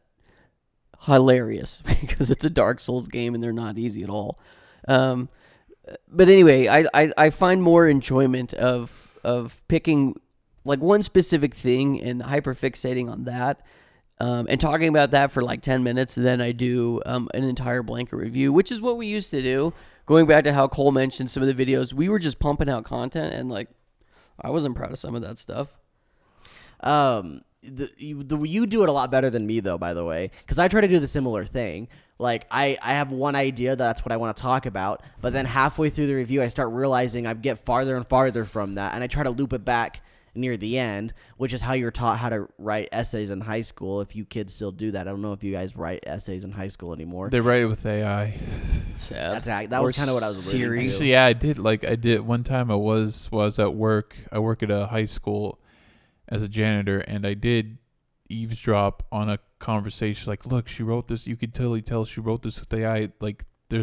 hilarious because it's a Dark Souls game and they're not easy at all. But anyway, I find more enjoyment of picking like one specific thing and hyperfixating on that, and talking about that for like 10 minutes than I do an entire blanket review, which is what we used to do. Going back to how Cole mentioned some of the videos, we were just pumping out content, and like I wasn't proud of some of that stuff. You do it a lot better than me, though, by the way, because I try to do the similar thing. Like, I have one idea that's what I want to talk about, but then halfway through the review, I start realizing I get farther and farther from that, and I try to loop it back near the end, which is how you're taught how to write essays in high school, if you kids still do that. I don't know if you guys write essays in high school anymore. They write it with AI. Sad. That was kind of what I was alluding to. Actually, yeah, I did. One time I was at work. I work at a high school as a janitor, and I did eavesdrop on a conversation. Like, look, she wrote this. You could totally tell she wrote this with AI. Like, it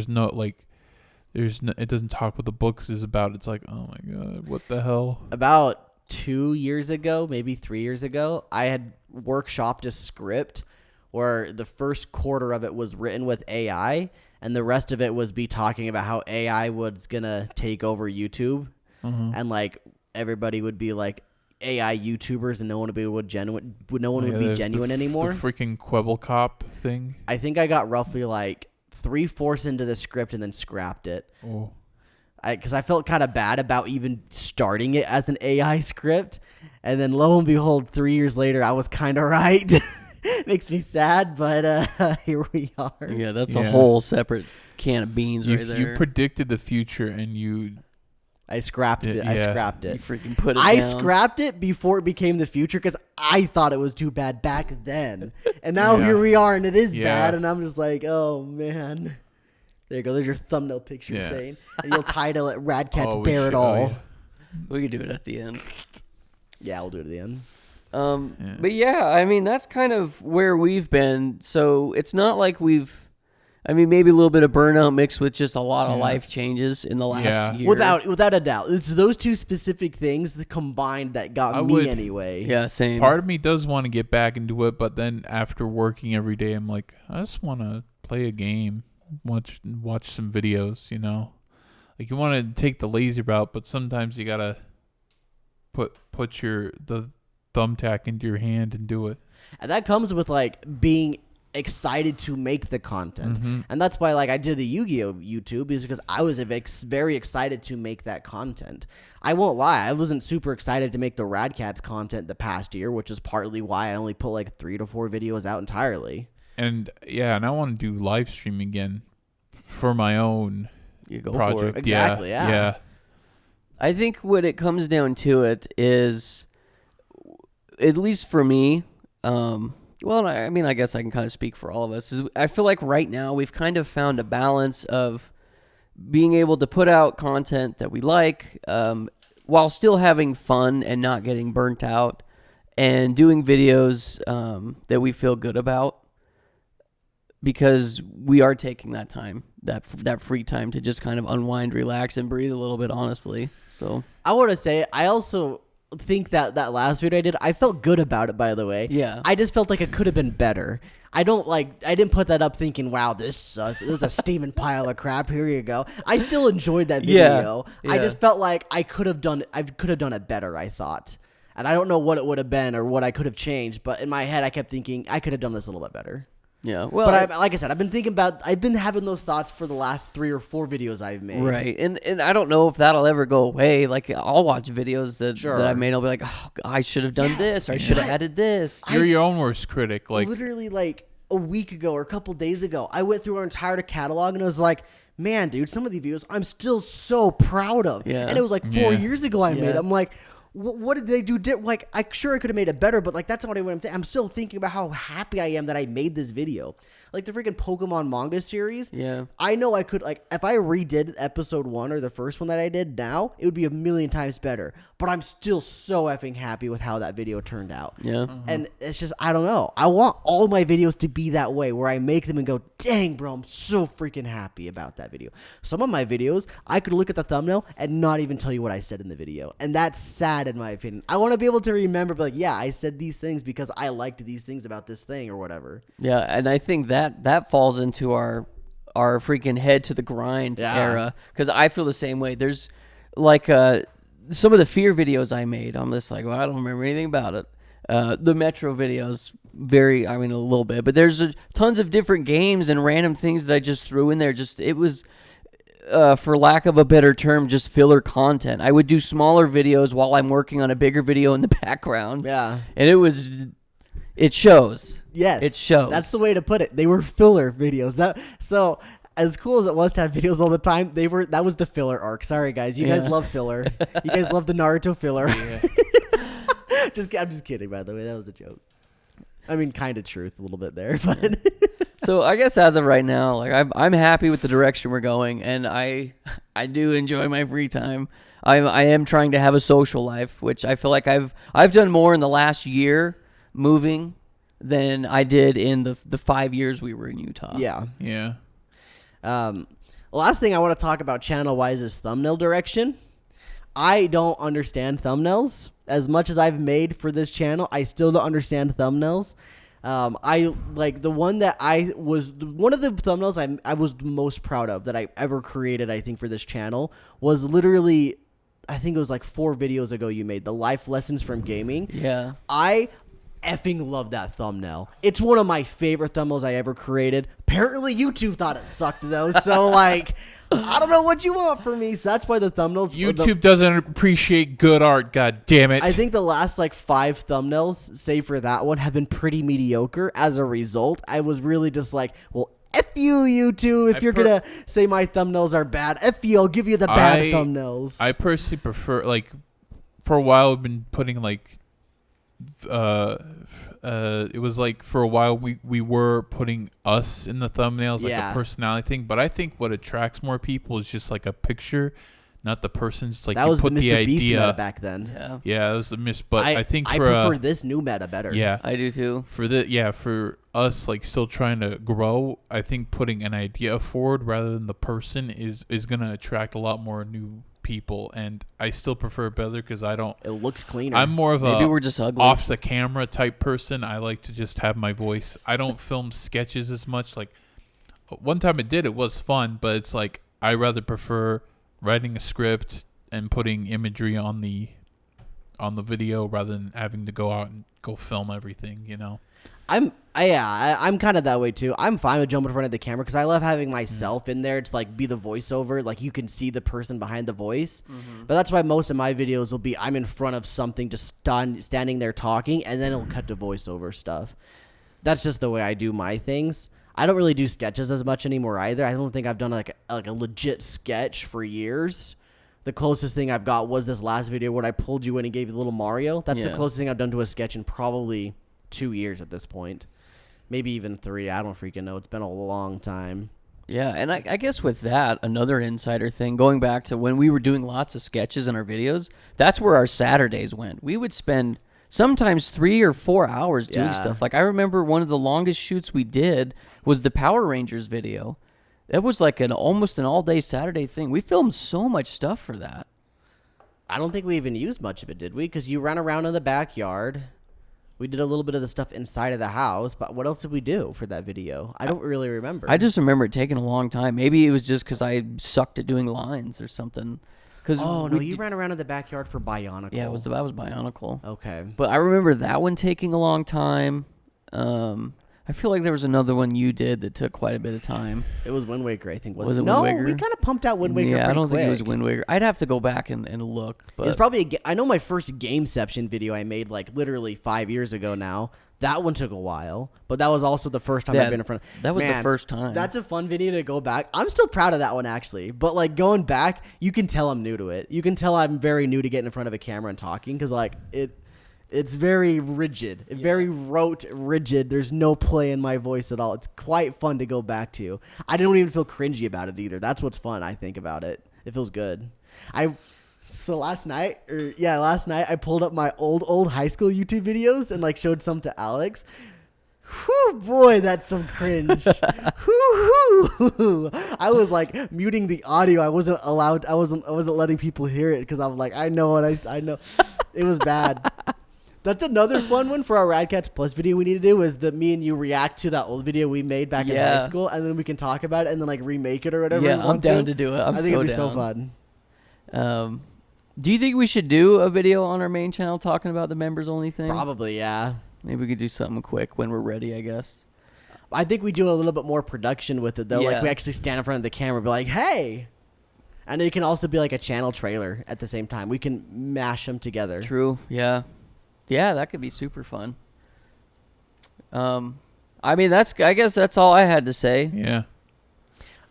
doesn't talk what the book is about. It's like, oh my God, what the hell? About 2 years ago, maybe 3 years ago, I had workshopped a script where the first quarter of it was written with AI, and the rest of it was talking about how AI was gonna take over YouTube, and like everybody would be like AI YouTubers, and no one would be genuine anymore. The freaking Quibble Cop thing. I think I got roughly like 3/4 into the script and then scrapped it. Oh. Because I felt kind of bad about even starting it as an AI script. And then lo and behold, 3 years later, I was kind of right. Makes me sad, but here we are. Yeah, that's a whole separate can of beans right there. You predicted the future and I scrapped it. Yeah. I scrapped You it. freaking put it I down. scrapped it before it became the future because I thought it was too bad back then. And now Yeah. here we are, and it is Yeah. bad. And I'm just like, oh, man. There you go. There's your thumbnail picture thing. And you'll title it Rad Katz Bear It All. We could do it at the end. Yeah, we'll do it at the end. But yeah, I mean, that's kind of where we've been. So it's not like maybe a little bit of burnout mixed with just a lot of life changes in the last year. Without a doubt. It's those two specific things that combined that got me anyway. Yeah, same. Part of me does want to get back into it, but then after working every day, I'm like, I just want to play a game, watch some videos, you know? Like, you want to take the lazy route, but sometimes you got to put the thumbtack into your hand and do it. And that comes with like being excited to make the content. And that's why like I did the Yu-Gi-Oh YouTube, is because I was very excited to make that content. I won't lie, I wasn't super excited to make the Rad Katz content the past year, which is partly why I only put like 3 to 4 videos out entirely. And I want to do live stream again for my own You go project. for it. Exactly, yeah. I think what it comes down to it is, at least for me, well, I mean, I guess I can kind of speak for all of us. I feel like right now we've kind of found a balance of being able to put out content that we like, while still having fun and not getting burnt out, and doing videos that we feel good about, because we are taking that time, that free time to just kind of unwind, relax, and breathe a little bit, honestly. So I want to say, I also think that last video I did, I felt good about it, by the way. Yeah. I just felt like it could have been better. I didn't put that up thinking, wow, this sucks. This is a steaming pile of crap. Here you go. I still enjoyed that video. Yeah. I just felt like I could have done it better, I thought. And I don't know what it would have been or what I could have changed, but in my head I kept thinking I could have done this a little bit better. Yeah, well, but like I said, I've been having those thoughts for the last 3 or 4 videos I've made. Right, and I don't know if that'll ever go away. Like, I'll watch videos that I made, I'll be like, oh, I should have done this, or I should have added this. You're your own worst critic. Like, literally, like a week ago or a couple days ago, I went through our entire catalog and I was like, man, dude, some of these videos I'm still so proud of. Yeah. And it was like 4 years ago I made. Yeah. I'm like, what did they do? Like, I could have made it better, but like that's not what I'm thinking. I'm still thinking about how happy I am that I made this video. Like the freaking Pokemon manga series. Yeah. I know I could, like, if I redid episode 1 or the first one that I did now, it would be a million times better. But I'm still so effing happy with how that video turned out. Yeah. And it's just, I don't know. I want all my videos to be that way, where I make them and go, dang, bro, I'm so freaking happy about that video. Some of my videos, I could look at the thumbnail and not even tell you what I said in the video. And that's sad in my opinion. I want to be able to remember, but like, yeah, I said these things because I liked these things about this thing or whatever. Yeah, and I think that falls into our freaking head to the grind era, because I feel the same way. There's like some of the fear videos I made, I'm just like, well, I don't remember anything about it. The Metro videos, a little bit, but there's tons of different games and random things that I just threw in there. It was, for lack of a better term, just filler content. I would do smaller videos while I'm working on a bigger video in the background. Yeah. And it shows. Yes. It shows. That's the way to put it. They were filler videos. So as cool as it was to have videos all the time, that was the filler arc. Sorry guys. You guys love filler. You guys love the Naruto filler. Yeah. I'm just kidding, by the way. That was a joke. I mean, kind of truth a little bit there, but So I guess as of right now, like I'm happy with the direction we're going, and I do enjoy my free time. I am trying to have a social life, which I feel like I've done more in the last year moving than I did in the 5 years we were in Utah. yeah. yeah. Last thing I want to talk about channel-wise is thumbnail direction. I don't understand thumbnails. As much as I've made for this channel, I still don't understand thumbnails. I like the one that one of the thumbnails I was the most proud of that I ever created, I think, for this channel was literally, I think it was like 4 videos ago you made the life lessons from gaming. Yeah. effing love that thumbnail. It's one of my favorite thumbnails I ever created. Apparently YouTube thought it sucked though, so like I don't know what you want from me. So that's why the thumbnails. YouTube doesn't appreciate good art. God damn it! I think the last like 5 thumbnails, save for that one, have been pretty mediocre. As a result, I was really just like, well, F you, YouTube. If you're gonna say my thumbnails are bad, F you. I'll give you the bad thumbnails. I personally prefer, like, for a while I've been putting like, it was like for a while we were putting us in the thumbnails, like a personality thing. But I think what attracts more people is just like a picture, not the person. Just like that you was put the Mr. the Beast idea meta back then. Yeah, that was the miss. But I think I prefer this new meta better. Yeah, I do too. For us, like still trying to grow, I think putting an idea forward rather than the person is gonna attract a lot more new people, and I still prefer it better because I don't. It looks cleaner. I'm more of Maybe a we're just ugly. off the camera type person. I like to just have my voice. I don't film sketches as much. Like one time I did, it was fun, but it's like I rather prefer writing a script and putting imagery on the video rather than having to go out and go film everything. You know. I'm kind of that way too. I'm fine with jumping in front of the camera because I love having myself in there to like be the voiceover. Like you can see the person behind the voice. But that's why most of my videos will be I'm in front of something, just standing there talking, and then it'll cut to voiceover stuff. That's just the way I do my things. I don't really do sketches as much anymore either. I don't think I've done like a legit sketch for years. The closest thing I've got was this last video where I pulled you in and gave you the little Mario. That's the closest thing I've done to a sketch in probably 2 years at this point, maybe even 3. I don't freaking know. It's been a long time. Yeah, and I guess with that, another insider thing, going back to when we were doing lots of sketches in our videos, that's where our Saturdays went. We would spend sometimes 3 or 4 hours doing stuff. Like I remember one of the longest shoots we did was the Power Rangers video. It was like almost an all-day Saturday thing. We filmed so much stuff for that. I don't think we even used much of it, did we? Because you ran around in the backyard. We did a little bit of the stuff inside of the house, but what else did we do for that video? I don't really remember. I just remember it taking a long time. Maybe it was just because I sucked at doing lines or something. You ran around in the backyard for Bionicle. Yeah, that was Bionicle. Okay. But I remember that one taking a long time. I feel like there was another one you did that took quite a bit of time. It was Wind Waker, I think. Was it? Wind No, Waker? we kind of pumped out Wind Waker Yeah, I don't quick. think it was Wind Waker. I'd have to go back and look. But It's probably I know my first Gameception video I made like literally 5 years ago now. That one took a while, but that was also the first time I've been in front of... That was the first time. That's a fun video to go back. I'm still proud of that one, actually. But, like, going back, you can tell I'm new to it. You can tell I'm very new to getting in front of a camera and talking because, like, it's very rigid. Very rote, rigid. There's no play in my voice at all. It's quite fun to go back to. I don't even feel cringy about it either. That's what's fun, I think, about it. It feels good. So last night, I pulled up my old high school YouTube videos and like showed some to Alex. Whew, boy, that's some cringe. Whew. I was like muting the audio. I wasn't letting people hear it because I'm like, I know I know. It was bad. That's another fun one for our Rad Katz Plus video we need to do is that me and you react to that old video we made back in high school and then we can talk about it and then like remake it or whatever. Yeah, I'm down to do it. I think it'd be so fun. Do you think we should do a video on our main channel talking about the members only thing? Probably, yeah. Maybe we could do something quick when we're ready, I guess. I think we do a little bit more production with it, though. Yeah. Like, we actually stand in front of the camera and be like, hey! And it can also be like a channel trailer at the same time. We can mash them together. True, yeah. Yeah, that could be super fun. I mean, I guess that's all I had to say. Yeah.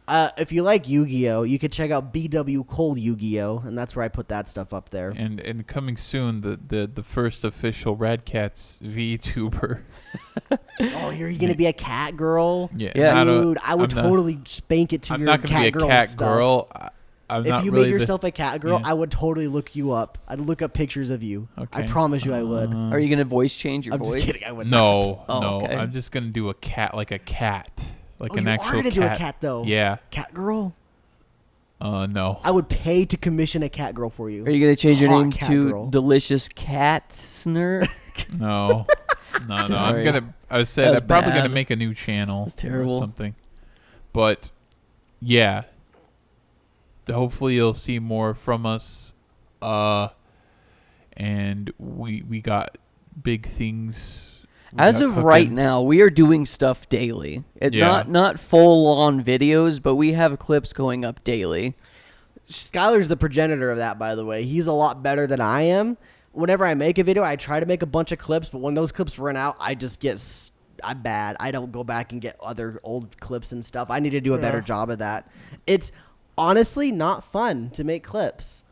If you like Yu-Gi-Oh, you can check out BW Cole Yu-Gi-Oh, and that's where I put that stuff up there. And coming soon, the first official Rad Katz VTuber. Oh, you're going to be a cat girl? Yeah. Dude, I would totally spank it to I'm your not cat gonna be a girl cat stuff. girl. If you make yourself a cat girl, I would totally look you up. I'd look up pictures of you. Okay. I promise you I would. Are you going to voice change your I'm voice? just kidding. I would No, not. no. Okay. I'm just gonna do a cat, like an you actual are gonna cat. do a cat, though. Yeah. Cat girl? No. I would pay to commission a cat girl for you. Are you going to change your Hot name cat to girl. Delicious Katzner? No. No. Sorry. I said That I'm probably was gonna bad. make a new channel. That's terrible. Or something. But yeah. Hopefully you'll see more from us. And we got big things As got of right cooking. now, we are doing stuff daily. Not full on videos, but we have clips going up daily. Skylar's the progenitor of that, by the way. He's a lot better than I am. Whenever I make a video, I try to make a bunch of clips, but when those clips run out, I just get I'm bad. I don't go back and get other old clips and stuff. I need to do a better job of that. It's honestly not fun to make clips.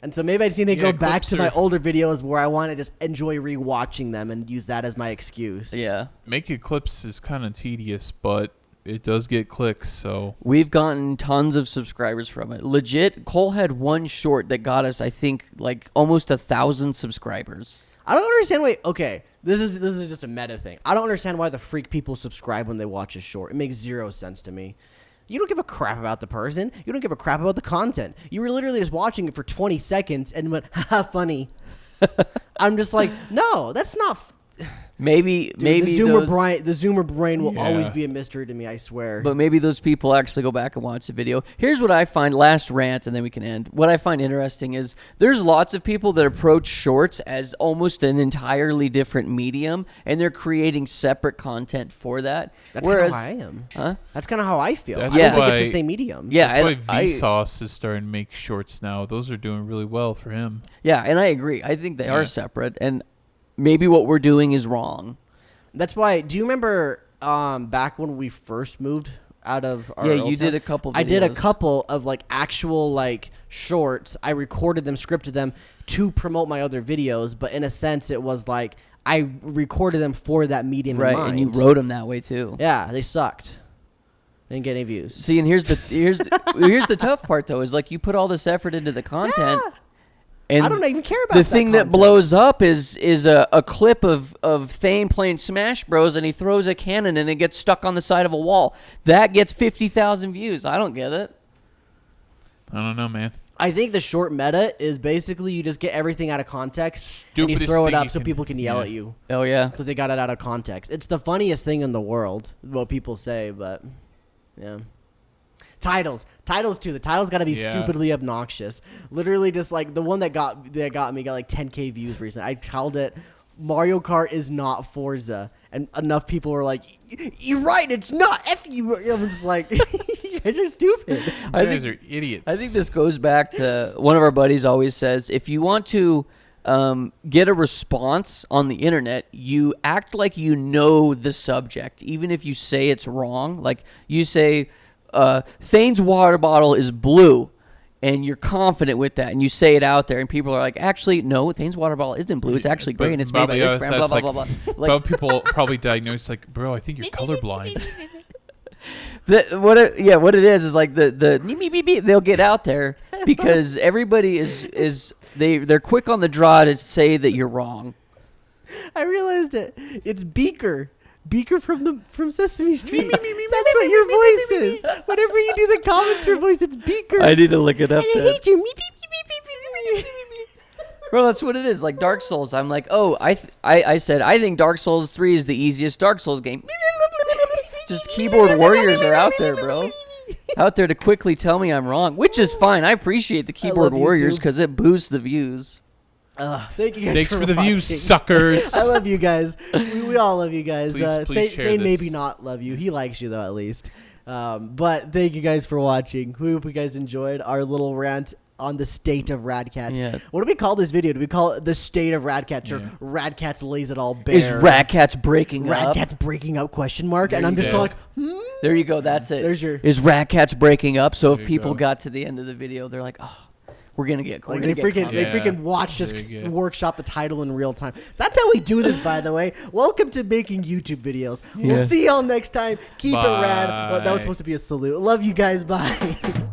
And so maybe I just need to go back to my older videos where I want to just enjoy rewatching them and use that as my excuse. Yeah. Making clips is kind of tedious, but it does get clicks, so. We've gotten tons of subscribers from it. Legit, Cole had one short that got us, I think, like almost 1,000 subscribers. I don't understand. Wait, okay. This is just a meta thing. I don't understand why the freak people subscribe when they watch a short. It makes zero sense to me. You don't give a crap about the person. You don't give a crap about the content. You were literally just watching it for 20 seconds and went, haha, funny. I'm just like, no, that's not. Maybe The Zoomer brain will always be a mystery to me, I swear. But maybe those people actually go back and watch the video. Here's what I find, last rant, and then we can end. What I find interesting is there's lots of people that approach shorts as almost an entirely different medium, and they're creating separate content for that. That's kind of how I am. Huh? That's kind of how I feel. That's I don't think it's the same medium. Yeah, that's why Vsauce is starting to make shorts now. Those are doing really well for him. Yeah, and I agree. I think they are separate, and maybe what we're doing is wrong. That's why. Do you remember back when we first moved out of our you did a couple videos. I did a couple of like actual like shorts. I recorded them, scripted them to promote my other videos, but in a sense it was like I recorded them for that medium in mind. And you wrote them that way too. Yeah, they sucked. They didn't get any views. See, and here's the tough part though, is like you put all this effort into the content. Yeah. And I don't even care about the thing that content. blows up is a clip of Thane playing Smash Bros. And he throws a cannon and it gets stuck on the side of a wall. That gets 50,000 views. I don't get it. I don't know, man. I think the short meta is basically you just get everything out of context and you Stupidest throw it thing up you so can- people can yell at you Oh, yeah. because they got it out of context. It's the funniest thing in the world, what people say, but yeah. Titles too. The title's got to be stupidly obnoxious. Literally, just like the one that got me got like 10K views recently. I called it Mario Kart is not Forza, and enough people were like, "You're right, it's not." F you. I'm just like, you guys are stupid. You guys are idiots. I think this goes back to one of our buddies always says, if you want to get a response on the internet, you act like you know the subject, even if you say it's wrong. Like you say, Thane's water bottle is blue, and you're confident with that, and you say it out there, and people are like, actually, no, Thane's water bottle isn't blue. It's actually gray, and it's made by this brand, blah, blah, blah, blah. But people probably diagnose like, bro, I think you're colorblind. What it is like the they'll get out there because everybody is they're quick on the draw to say that you're wrong. I realized it. It's Beaker. Beaker from Sesame Street. That's what your voice is. Whenever you do the commenter voice, it's Beaker. I need to look it up. I hate you. Bro, that's what it is. Like Dark Souls, I'm like, oh, I said I think Dark Souls 3 is the easiest Dark Souls game. Just keyboard warriors are out there, bro. Out there to quickly tell me I'm wrong, which is fine. I appreciate the keyboard warriors because it boosts the views. Thank you guys Thanks for the watching. views, suckers. I love you guys. We all love you guys. Please share they this. maybe not love you. He likes you though, at least. But thank you guys for watching. We hope you guys enjoyed our little rant on the state of Rad Katz. Yeah. What do we call this video? Do we call it the state of Rad Katz or Rad Katz lays it all bare? Is Rad Katz breaking Rad up? Katz breaking up? Question mark. And I'm just like, There you go. That's it. There's your. Is Rad Katz breaking up? So There if you people go. got to the end of the video, they're like, oh, we're gonna get. Like we're they gonna get freaking watch There just you go. workshop the title in real time. That's how we do this, by the way. Welcome to making YouTube videos. We'll Yeah. see y'all next time. Keep it rad. Well, that was Bye. supposed to be a salute. Love you guys. Bye.